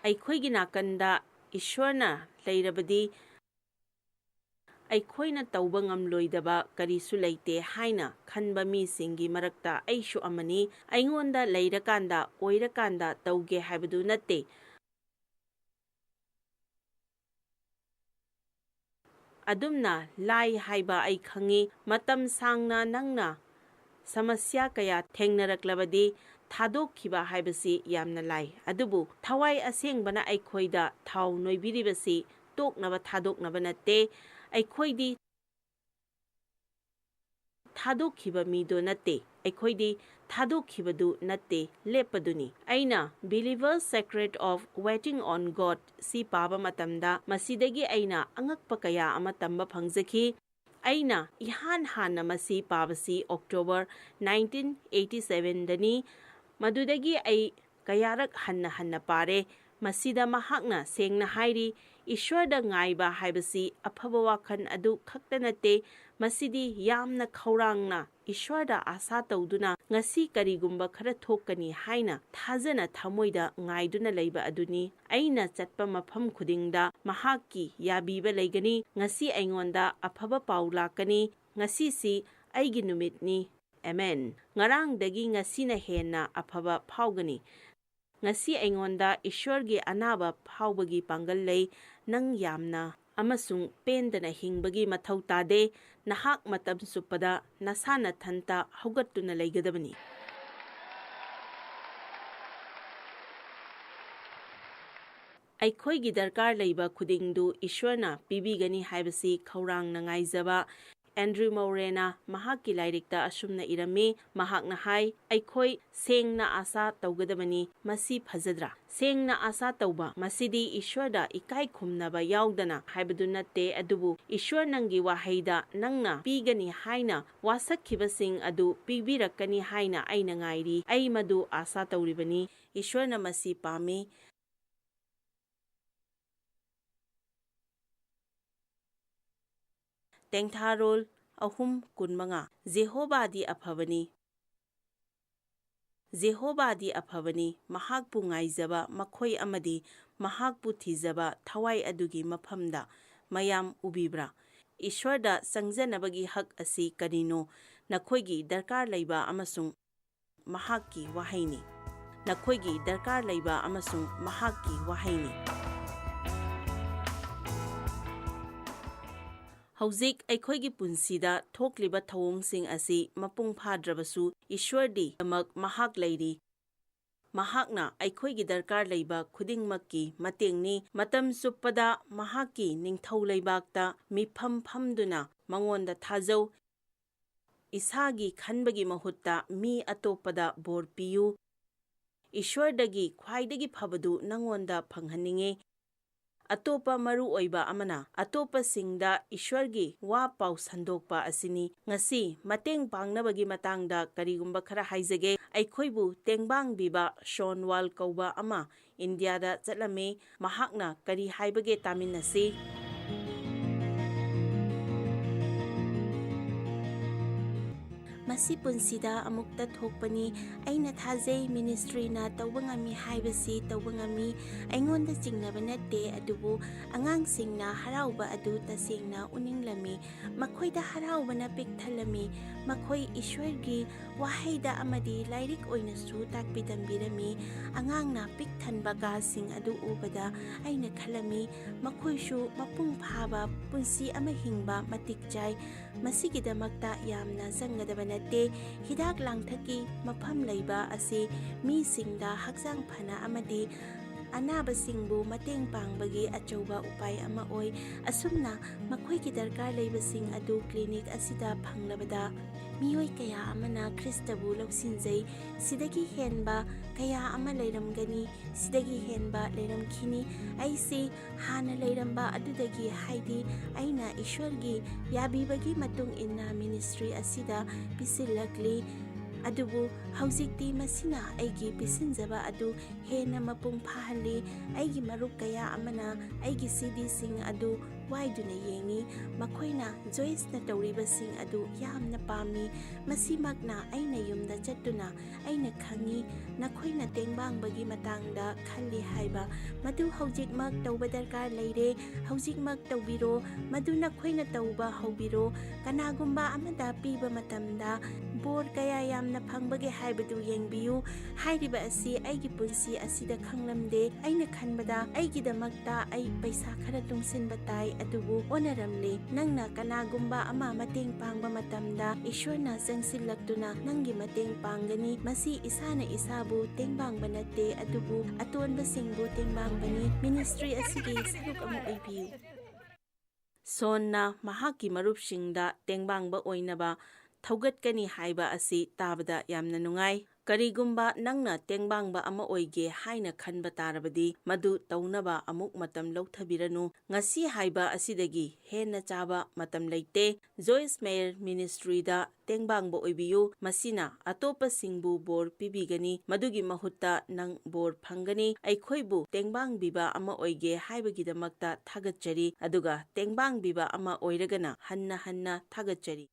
ꯑꯩꯈꯣꯏꯒꯤ ꯅꯥꯀꯟꯗ ꯏꯁ꯭ꯋꯔꯅ ꯂꯩꯔꯕꯗꯤ ꯑꯩꯈꯣꯏꯅ ꯇꯧꯕ ꯉꯝꯂꯣꯏꯗꯕ ꯀꯔꯤꯁꯨ ꯂꯩꯇꯦ ꯍꯥꯏꯅ ꯈꯟꯕ ꯃꯤꯁꯤꯡꯒꯤ ꯃꯔꯛꯇ ꯑꯩꯁꯨ ꯑꯃꯅꯤ꯫ ꯑꯩꯉꯣꯟꯗ ꯂꯩꯔꯀꯥꯟꯗ ꯑꯣꯏꯔꯀꯥꯟꯗ ꯇꯧꯒꯦ ꯍꯥꯏꯕꯗꯨ ꯅꯠꯇꯦ꯫ ꯑꯗꯨꯝꯅ ꯂꯥꯏ ꯍꯥꯏꯕ ꯑꯩ ꯈꯪꯏ꯫ ꯃꯇꯝ ꯁꯥꯡꯅ ꯅꯪꯅ ꯁꯃꯁ꯭ꯌꯥ ꯀꯌꯥ ꯊꯦꯡꯅꯔꯛꯂꯕꯗꯤ ꯊꯥꯗꯣꯛꯈꯤꯕ ꯍꯥꯏꯕꯁꯤ ꯌꯥꯝꯅ ꯂꯥꯏ꯫ ꯑꯗꯨꯕꯨ ꯊꯋꯥꯏ ꯑꯁꯦꯡꯕꯅ ꯑꯩꯈꯣꯏꯗ ꯊꯥꯎ ꯅꯣꯏꯕꯤꯔꯤꯕꯁꯤ ꯇꯣꯛꯅꯕ ꯊꯥꯗꯣꯛꯅꯕ ꯅꯠꯇꯦ꯫ ꯑꯩꯈꯣꯏꯗꯤ ꯊꯥꯗꯣꯛꯈꯤꯕ ꯃꯤꯗꯣ ꯅꯠꯇꯦ꯫ ꯑꯩꯈꯣꯏꯗꯤ ꯊꯥꯗꯣꯛꯈꯤꯕꯗꯨ ꯅꯠꯇꯦ, ꯂꯦꯞꯄꯗꯨꯅꯤ꯫ ꯑꯩꯅ believer's secret of waiting on God ꯁꯤ ꯄꯥꯕ ꯃꯇꯝꯗ ꯃꯁꯤꯗꯒꯤ ꯑꯩꯅ ꯑꯉꯛꯄ ꯀꯌꯥ ꯑꯃ ꯇꯝꯕ ꯐꯪꯖꯈꯤ꯫ ꯑꯩꯅ ꯏꯍꯥꯟ ꯍꯥꯟꯅ ꯃꯁꯤ ꯄꯥꯕꯁꯤ ꯑꯣꯛꯇꯣꯕꯔ 1987ꯗꯅꯤ꯫ ꯃꯗꯨꯗꯒꯤ ꯑꯩ ꯀꯌꯥꯔꯛ ꯍꯟꯅ ꯍꯟꯅ ꯄꯥꯔꯦ꯫ ꯃꯁꯤꯗ ꯃꯍꯥꯛꯅ ꯁꯦꯡꯅ ꯍꯥꯏꯔꯤ, ꯏꯁ꯭ꯋꯔꯗ ꯉꯥꯏꯕ ꯍꯥꯏꯕꯁꯤ ꯑꯐꯕ ꯋꯥꯈꯜ ꯑꯗꯨ ꯈꯛꯇ ꯅꯠꯇꯦ, ꯃꯁꯤꯗꯤ ꯌꯥꯝꯅ ꯈꯧꯔꯥꯡꯅ ꯏꯁ꯭ꯋꯔꯗ ꯑꯥꯁꯥ ꯇꯧꯗꯨꯅ ꯉꯁꯤ ꯀꯔꯤꯒꯨꯝꯕ ꯈꯔ ꯊꯣꯛꯀꯅꯤ ꯍꯥꯏꯅ ꯊꯥꯖꯅ ꯊꯃꯣꯏꯗ ꯉꯥꯏꯗꯨꯅ ꯂꯩꯕ ꯑꯗꯨꯅꯤ꯫ ꯑꯩꯅ ꯆꯠꯄ ꯃꯐꯝ ꯈꯨꯗꯤꯡꯗ ꯃꯍꯥꯛꯀꯤ ꯌꯥꯕꯤꯕ ꯂꯩꯒꯅꯤ꯫ ꯉꯁꯤ ꯑꯩꯉꯣꯟꯗ ꯑꯐꯕ ꯄꯥꯎ ꯂꯥꯛꯀꯅꯤ꯫ ꯉꯁꯤꯁꯤ ꯑꯩꯒꯤ ꯅꯨꯃꯤꯠꯅꯤ꯫ ꯑꯃꯦꯟ꯫ ꯉꯔꯥꯡꯗꯒꯤ ꯉꯁꯤꯅ ꯍꯦꯟꯅ ꯑꯐꯕ ꯐꯥꯎꯒꯅꯤ꯫ ꯉꯁꯤ ꯑꯩꯉꯣꯟꯗ ꯏꯁ꯭ꯋꯔꯒꯤ ꯑꯅꯥꯕ ꯐꯥꯎꯕꯒꯤ ꯄꯥꯡꯒꯜ ꯂꯩ꯫ ꯅꯪ ꯌꯥꯝꯅ ꯑꯃꯁꯨꯡ ꯄꯦꯟꯗꯅ ꯍꯤꯡꯕꯒꯤ ꯃꯊꯧ ꯇꯥꯗꯦ꯫ ꯅꯍꯥꯛ ꯃꯇꯝ ꯆꯨꯞꯄꯗ ꯅꯁꯥ ꯅꯊꯟꯇ ꯍꯧꯒꯠꯇꯨꯅ ꯂꯩꯒꯗꯕꯅꯤ꯫ ꯑꯩꯈꯣꯏꯒꯤ ꯗꯔꯀꯥꯔ ꯂꯩꯕ ꯈꯨꯗꯤꯡꯗꯨ ꯏꯁ꯭ꯋꯔꯅ ꯄꯤꯕꯤꯒꯅꯤ ꯍꯥꯏꯕꯁꯤ ꯈꯧꯔꯥꯡꯅ ꯉꯥꯏꯖꯕ꯫ ꯑꯦꯟꯗ꯭ꯔꯨ ꯃꯧꯔꯦꯅ ꯃꯍꯥꯛꯀꯤ ꯂꯥꯏꯔꯤꯛꯇ ꯑꯁꯨꯝꯅ ꯏꯔꯝꯃꯤ꯫ ꯃꯍꯥꯛꯅ ꯍꯥꯏ, ꯑꯩꯈꯣꯏ ꯁꯦꯡꯅ ꯑꯥꯁꯥ ꯇꯧꯒꯗꯕꯅꯤ꯫ ꯃꯁꯤ ꯐꯖꯗ꯭ꯔꯥ? ꯁꯦꯡꯅ ꯑꯥꯁꯥ ꯇꯧꯕ, ꯃꯁꯤꯗꯤ ꯏꯁ꯭ꯋꯔꯗ ꯏꯀꯥꯏ ꯈꯨꯝꯅꯕ ꯌꯥꯎꯗꯅ ꯍꯥꯏꯕꯗꯨ ꯅꯠꯇꯦ, ꯑꯗꯨꯕꯨ ꯏꯁ꯭ꯋꯔ ꯅꯪꯒꯤ ꯋꯥꯍꯩꯗ ꯅꯪꯅ ꯄꯤꯒꯅꯤ ꯍꯥꯏꯅ ꯋꯥꯁꯛꯈꯤꯕꯁꯤꯡ ꯑꯗꯨ ꯄꯤꯕꯤꯔꯛꯀꯅꯤ ꯍꯥꯏꯅ ꯑꯩꯅ ꯉꯥꯏꯔꯤ꯫ ꯑꯩ ꯃꯗꯨ ꯑꯥꯁꯥ ꯇꯧꯔꯤꯕꯅꯤ꯫ ꯏꯁ꯭ꯋꯔꯅ ꯃꯁꯤ ꯄꯥꯝꯃꯤ꯫ ꯇꯦꯡꯊꯥꯔꯣꯜ 3:15 ꯖꯦꯍꯣꯚꯥꯗꯤ ꯑꯐꯕꯅꯤ꯫ ꯖꯦꯍꯣꯚꯥꯗꯤ ꯑꯐꯕꯅꯤ, ꯃꯍꯥꯛꯄꯨ ꯉꯥꯏꯖꯕ ꯃꯈꯣꯏ ꯑꯃꯗꯤ ꯃꯍꯥꯛꯄꯨ ꯊꯤꯖꯕ ꯊꯋꯥꯏ ꯑꯗꯨꯒꯤ ꯃꯐꯝꯗ ꯃꯌꯥꯝ ꯎꯕꯤꯕ꯭ꯔꯥ? ꯏꯁ꯭ꯋꯔꯗ ꯆꯪꯖꯅꯕꯒꯤ ꯍꯛ ꯑꯁꯤ ꯀꯔꯤꯅꯣ? ꯅꯈꯣꯏꯒꯤ ꯗꯔꯀꯥꯔ ꯂꯩꯕ ꯑꯃꯁꯨꯡ ꯃꯍꯥꯛꯀꯤ ꯋꯥꯍꯩꯅꯤ꯫ ꯅꯈꯣꯏꯒꯤ ꯗꯔꯀꯥꯔ ꯂꯩꯕ ꯑꯃꯁꯨꯡ ꯃꯍꯥꯛꯀꯤ ꯋꯥꯍꯩꯅꯤ꯫ ꯍꯧꯖꯤꯛ ꯑꯩꯈꯣꯏꯒꯤ ꯄꯨꯟꯁꯤꯗ ꯊꯣꯛꯂꯤꯕ ꯊꯧꯑꯣꯡꯁꯤꯡ ꯑꯁꯤ ꯃꯄꯨꯡ ꯐꯥꯗ꯭ꯔꯕꯁꯨ ꯏꯁ꯭ꯋꯔꯗꯤꯃꯛ ꯃꯍꯥꯛ ꯂꯩꯔꯤ꯫ ꯃꯍꯥꯛꯅ ꯑꯩꯈꯣꯏꯒꯤ ꯗꯔꯀꯥꯔ ꯂꯩꯕ ꯈꯨꯗꯤꯡꯃꯛꯀꯤ ꯃꯇꯦꯡꯅꯤ꯫ ꯃꯇꯝ ꯆꯨꯞꯄꯗ ꯃꯍꯥꯛꯀꯤ ꯅꯤꯡꯊꯧ ꯂꯩꯕꯥꯛꯇ ꯃꯤꯐꯝ ꯐꯝꯗꯨꯅ ꯃꯉꯣꯟꯗ ꯊꯥꯖꯧ꯫ ꯏꯁꯥꯒꯤ ꯈꯟꯕꯒꯤ ꯃꯍꯨꯠꯇ ꯃꯤ ꯑꯇꯣꯞꯄꯗ ꯕꯣꯔ ꯄꯤꯌꯨ꯫ ꯏꯁ꯭ꯋꯔꯗꯒꯤ ꯈ꯭ꯋꯥꯏꯗꯒꯤ ꯐꯕꯗꯨ ꯅꯉꯣꯟꯗ ꯐꯪꯍꯟꯅꯤꯡꯉꯤ꯫ ꯑꯇꯣꯞꯄ ꯃꯔꯨꯑꯣꯏꯕ ꯑꯃꯅ ꯑꯇꯣꯞꯄꯁꯤꯡꯗ ꯏꯁ꯭ꯋꯔꯒꯤ ꯋꯥ ꯄꯥꯎ ꯁꯟꯗꯣꯛꯄ ꯑꯁꯤꯅꯤ꯫ ꯉꯁꯤ ꯃꯇꯦꯡ ꯄꯥꯡꯅꯕꯒꯤ ꯃꯇꯥꯡꯗ ꯀꯔꯤꯒꯨꯝꯕ ꯈꯔ ꯍꯥꯏꯖꯒꯦ꯫ ꯑꯩꯈꯣꯏꯕꯨ ꯇꯦꯡꯕꯥꯡꯕꯤꯕ ꯁꯣꯟꯋꯥꯜ ꯀꯧꯕ ꯑꯃ ꯏꯟꯗꯤꯌꯥꯗ ꯆꯠꯂꯝꯃꯤ꯫ ꯃꯍꯥꯛꯅ ꯀꯔꯤ ꯍꯥꯏꯕꯒꯦ ꯇꯥꯃꯤꯟꯅꯁꯤ꯫ ꯃꯁꯤ ꯄꯨꯟꯁꯤꯗ ꯑꯃꯨꯛꯇ ꯊꯣꯛꯄꯅꯤ ꯑꯩꯅ ꯊꯥꯖꯩ ꯃꯤꯅꯤꯁꯇ꯭ꯔꯤꯅ ꯇꯧꯕ ꯉꯝꯃꯤ ꯍꯥꯏꯕꯁꯤ ꯇꯧꯕ ꯉꯝꯃꯤ ꯑꯩꯉꯣꯟꯗ ꯆꯤꯡꯅꯕ ꯅꯠꯇꯦ ꯑꯗꯨꯕꯨ ꯑꯉꯥꯡꯁꯤꯡꯅ ꯍꯔꯥꯎꯕ ꯑꯗꯨ ꯇꯁꯦꯡꯅ ꯎꯅꯤꯡꯂꯝꯃꯤ ꯃꯈꯣꯏꯗ ꯍꯔꯥꯎꯕꯅ ꯄꯤꯛ ꯊꯜꯂꯝꯃꯤ ꯃꯈꯣꯏ ꯏꯁ꯭ꯋꯔꯒꯤ ꯋꯥꯍꯩꯗ ꯑꯃꯗꯤ ꯂꯥꯏꯔꯤꯛ ꯑꯣꯏꯅꯁꯨ ꯇꯥꯛꯄꯤ ꯇꯝꯕꯤꯔꯝꯃꯤ ꯑꯉꯥꯡꯅ ꯄꯤꯛ ꯊꯟꯕ ꯀꯥꯁꯤꯡ ꯑꯗꯨ ꯎꯕꯗ ꯑꯩꯅ ꯈꯜꯂꯝꯃꯤ ꯃꯈꯣꯏꯁꯨ ꯃꯄꯨꯡ ꯐꯥꯕ ꯄꯨꯟꯁꯤ ꯑꯃ ꯍꯤꯡꯕ ꯃꯇꯤꯛ ꯆꯥꯏ ꯃꯁꯤꯒꯤꯗꯃꯛꯇ ꯌꯥꯝꯅ ꯆꯪꯒꯗꯕ ꯅꯠꯇꯦ ꯍꯤꯗꯥꯛ ꯂꯥꯡꯊꯛꯀꯤ ꯃꯐꯝ ꯂꯩꯕ ꯑꯁꯤ ꯃꯤꯁꯤꯡꯗ ꯍꯛꯆꯥꯡ ꯐꯅ ꯑꯃꯗꯤ ꯑꯅꯥꯕꯁꯤꯡꯕꯨ ꯃꯇꯦꯡ ꯄꯥꯡꯕꯒꯤ ꯑꯆꯧꯕ ꯎꯄꯥꯏ ꯑꯃ ꯑꯣꯏ ꯑꯁꯨꯝꯅ ꯃꯈꯣꯏꯒꯤ ꯗꯔꯀꯥꯔ ꯂꯩꯕꯁꯤꯡ ꯑꯗꯨ ꯀ꯭ꯂꯤꯅꯤꯛ ꯑꯁꯤꯗ ꯐꯪꯂꯕꯗ ꯃꯤꯑꯣꯏ ꯀꯌꯥ ꯑꯃꯅ ꯈ꯭ꯔꯤꯁꯇꯕꯨ ꯂꯧꯁꯤꯟꯖꯩ ꯁꯤꯗꯒꯤ ꯍꯦꯟꯕ ꯀꯌꯥ ꯑꯃ ꯂꯩꯔꯝꯒꯅꯤ ꯁꯤꯗꯒꯤ ꯍꯦꯟꯕ ꯂꯩꯔꯝꯈꯤꯅꯤ ꯑꯩꯁꯤ ꯍꯥꯟꯅ ꯂꯩꯔꯝꯕ ꯑꯗꯨꯗꯒꯤ ꯍꯥꯏꯗꯤ ꯑꯩꯅ ꯏꯁ꯭ꯋꯔꯒꯤ ꯌꯥꯕꯤꯕꯒꯤ ꯃꯇꯨꯡ ꯏꯟꯅ ꯃꯤꯅꯤꯁꯇ꯭ꯔꯤ ꯑꯁꯤꯗ ꯄꯤꯁꯤꯜꯂꯛꯂꯤ ꯑꯗꯨꯕꯨ ꯍꯧꯖꯤꯛꯇꯤ ꯃꯁꯤꯅ ꯑꯩꯒꯤ ꯄꯤꯁꯤꯟꯖꯕ ꯑꯗꯨ ꯍꯦꯟꯅ ꯃꯄꯨꯡ ꯐꯥꯍꯜꯂꯤ ꯑꯩꯒꯤ ꯃꯔꯨꯞ ꯀꯌꯥ ꯑꯃꯅ ꯑꯩꯒꯤ ꯁꯤꯗꯤꯁꯤꯡ ꯑꯗꯨ ꯋꯥꯏꯗꯨꯅ ꯌꯦꯡꯉꯤ ꯃꯈꯣꯏꯅ ꯖꯣꯏꯁꯅ ꯇꯧꯔꯤꯕꯁꯤꯡ ꯑꯗꯨ ꯌꯥꯝꯅ ꯄꯥꯝꯃꯤ ꯃꯁꯤꯃꯛꯅ ꯑꯩꯅ ꯌꯨꯝꯗ ꯆꯠꯇꯨꯅ ꯑꯩꯅ ꯈꯪꯉꯤ ꯅꯈꯣꯏꯅ ꯇꯦꯡꯕꯥꯡꯕꯒꯤ ꯃꯇꯥꯡꯗ ꯈꯜꯂꯤ ꯍꯥꯏꯕ ꯃꯗꯨ ꯍꯧꯖꯤꯛꯃꯛ ꯇꯧꯕ ꯗꯔꯀꯥꯔ ꯂꯩꯔꯦ ꯍꯧꯖꯤꯛꯃꯛ ꯇꯧꯕꯤꯔꯣ ꯃꯗꯨ ꯅꯈꯣꯏꯅ ꯇꯧꯕ ꯍꯧꯕꯤꯔꯣ ꯀꯅꯥꯒꯨꯝꯕ ꯑꯃꯗ ꯄꯤꯕ ꯃꯇꯝꯗ ꯕꯣꯔ ꯀꯌا ꯌꯥꯝꯅ ꯐꯪꯕꯒꯦ ꯍꯥꯏꯕꯗꯨ ꯌꯦꯡꯕꯤꯌꯨ ꯍꯥꯏꯔꯤꯕ ꯑꯁꯤ ꯑꯩꯒꯤ ꯄꯨꯟꯁꯤ ꯑꯁꯤꯗ ꯈꯪꯂꯝꯗꯦ ꯑꯩꯅ ꯈꯟꯕꯗ ꯑꯩꯒꯤꯗꯃꯛꯇ ꯑꯩ ꯄꯩꯁꯥ ꯈꯔ ꯇꯨꯡꯁꯤꯟꯕ ꯇꯥꯏ ꯑꯗꯨꯕꯨ ꯑꯣꯟꯅꯔꯝꯂꯦ ꯅꯪꯅ ꯀꯅꯥꯒꯨꯝꯕ ꯑꯃ ꯃꯇꯦꯡ ꯄꯥꯡꯕ ꯃꯇꯝꯗ ꯏꯁ꯭ꯋꯔꯅ ꯆꯪꯁꯤꯜꯂꯛꯇꯨꯅ ꯅꯪꯒꯤ ꯃꯇꯦꯡ ꯄꯥꯡꯒꯅꯤ ꯃꯁꯤ ꯏꯁꯥꯅ ꯏꯁꯥꯕꯨ ꯇꯦꯡꯕꯥꯡꯕ ꯅꯠꯇꯦ ꯑꯗꯨꯕꯨ ꯑꯇꯣꯟꯕꯁꯤꯡꯕꯨ ꯇꯦꯡꯕꯥꯡꯕꯅꯤ ꯃꯤꯅꯤꯁꯇ꯭ꯔꯤ ꯑꯁꯤꯒꯤ ꯁꯔꯨꯛ ꯑꯃ ꯑꯣꯏꯕꯤꯌꯨ ꯁꯣꯟꯅ ꯃꯍꯥꯛꯀꯤ ꯃꯔꯨꯞꯁꯤꯡꯗ ꯇꯦꯡꯕꯥꯡꯕ ꯑꯣꯏꯅꯕ ꯊꯧꯒꯠꯀꯅꯤ ꯍꯥꯏꯕ ꯑꯁꯤ ꯇꯥꯕꯗ ꯌꯥꯝꯅ ꯅꯨꯡꯉꯥꯏ ꯀꯔꯤꯒꯨꯝꯕ ꯅꯪꯅ ꯇꯦꯡꯕꯥꯡꯕ ꯑꯃ ꯑꯣꯏꯒꯦ ꯍꯥꯏꯅ ꯈꯟꯕ ꯇꯥꯔꯕꯗꯤ ꯃꯗꯨ ꯇꯧꯅꯕ ꯑꯃꯨꯛ ꯃꯇꯝ ꯂꯧꯊꯕꯤꯔꯅꯨ ꯉꯁꯤ ꯍꯥꯏꯕ ꯑꯁꯤꯗꯒꯤ ꯍꯦꯟꯅ ꯆꯥꯕ ꯃꯇꯝ ꯂꯩꯇꯦ ꯖꯣꯏꯁ ꯃꯦꯌꯔ ꯃꯤꯅꯤꯁꯇ꯭ꯔꯤꯗ ꯇꯦꯡꯕꯥꯡꯕ ꯑꯣꯏꯕꯤꯌꯨ ꯃꯁꯤꯅ ꯑꯇꯣꯞꯄꯁꯤꯡꯕꯨ ꯕꯣꯔ ꯄꯤꯕꯤꯒꯅꯤ ꯃꯗꯨꯒꯤ ꯃꯍꯨꯠꯇ ꯅꯪ ꯕꯣꯔ ꯐꯪꯒꯅꯤ ꯑꯩꯈꯣꯏꯕꯨ ꯇꯦꯡꯕꯥꯡꯕꯤꯕ ꯑꯃ ꯑꯣꯏꯒꯦ ꯍꯥꯏꯕꯒꯤꯗꯃꯛꯇ ꯊꯥꯒꯠꯆꯔꯤ ꯑꯗꯨꯒ ꯇꯦꯡꯕꯥꯡꯕꯤꯕ ꯑꯃ ꯑꯣꯏꯔꯒꯅ ꯍꯟꯅ ꯍꯟꯅ ꯊꯥꯒꯠꯆꯔꯤ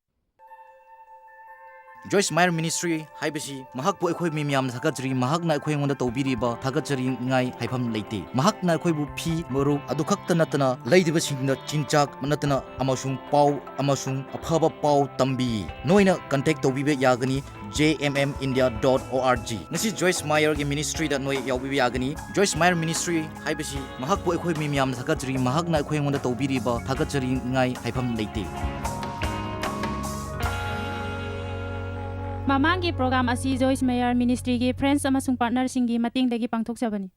Joyce Meyer Ministry haibasi mahakpu akhoi mi miyam thakachri mahakna akhoi ngonda tawbiriba thakachri ngai haifam leite mahakna akhoi bu phi maru adu khakta natana leidiba singna chinchak natana amasung pau amasung aphaba pau tambi noina contact tawbibe yagani jmmindia.org nasi Joyce Meyer gi ministry da noi yawbibe yagani Joyce Meyer Ministry haibasi mahakpu akhoi mi miyam thakachri mahakna akhoi ngonda tawbiriba thakachri ngai haifam leite Mamangi program asi Joyce Meyer Ministry gi friends amasung partner singi mating dagi pangthok sabani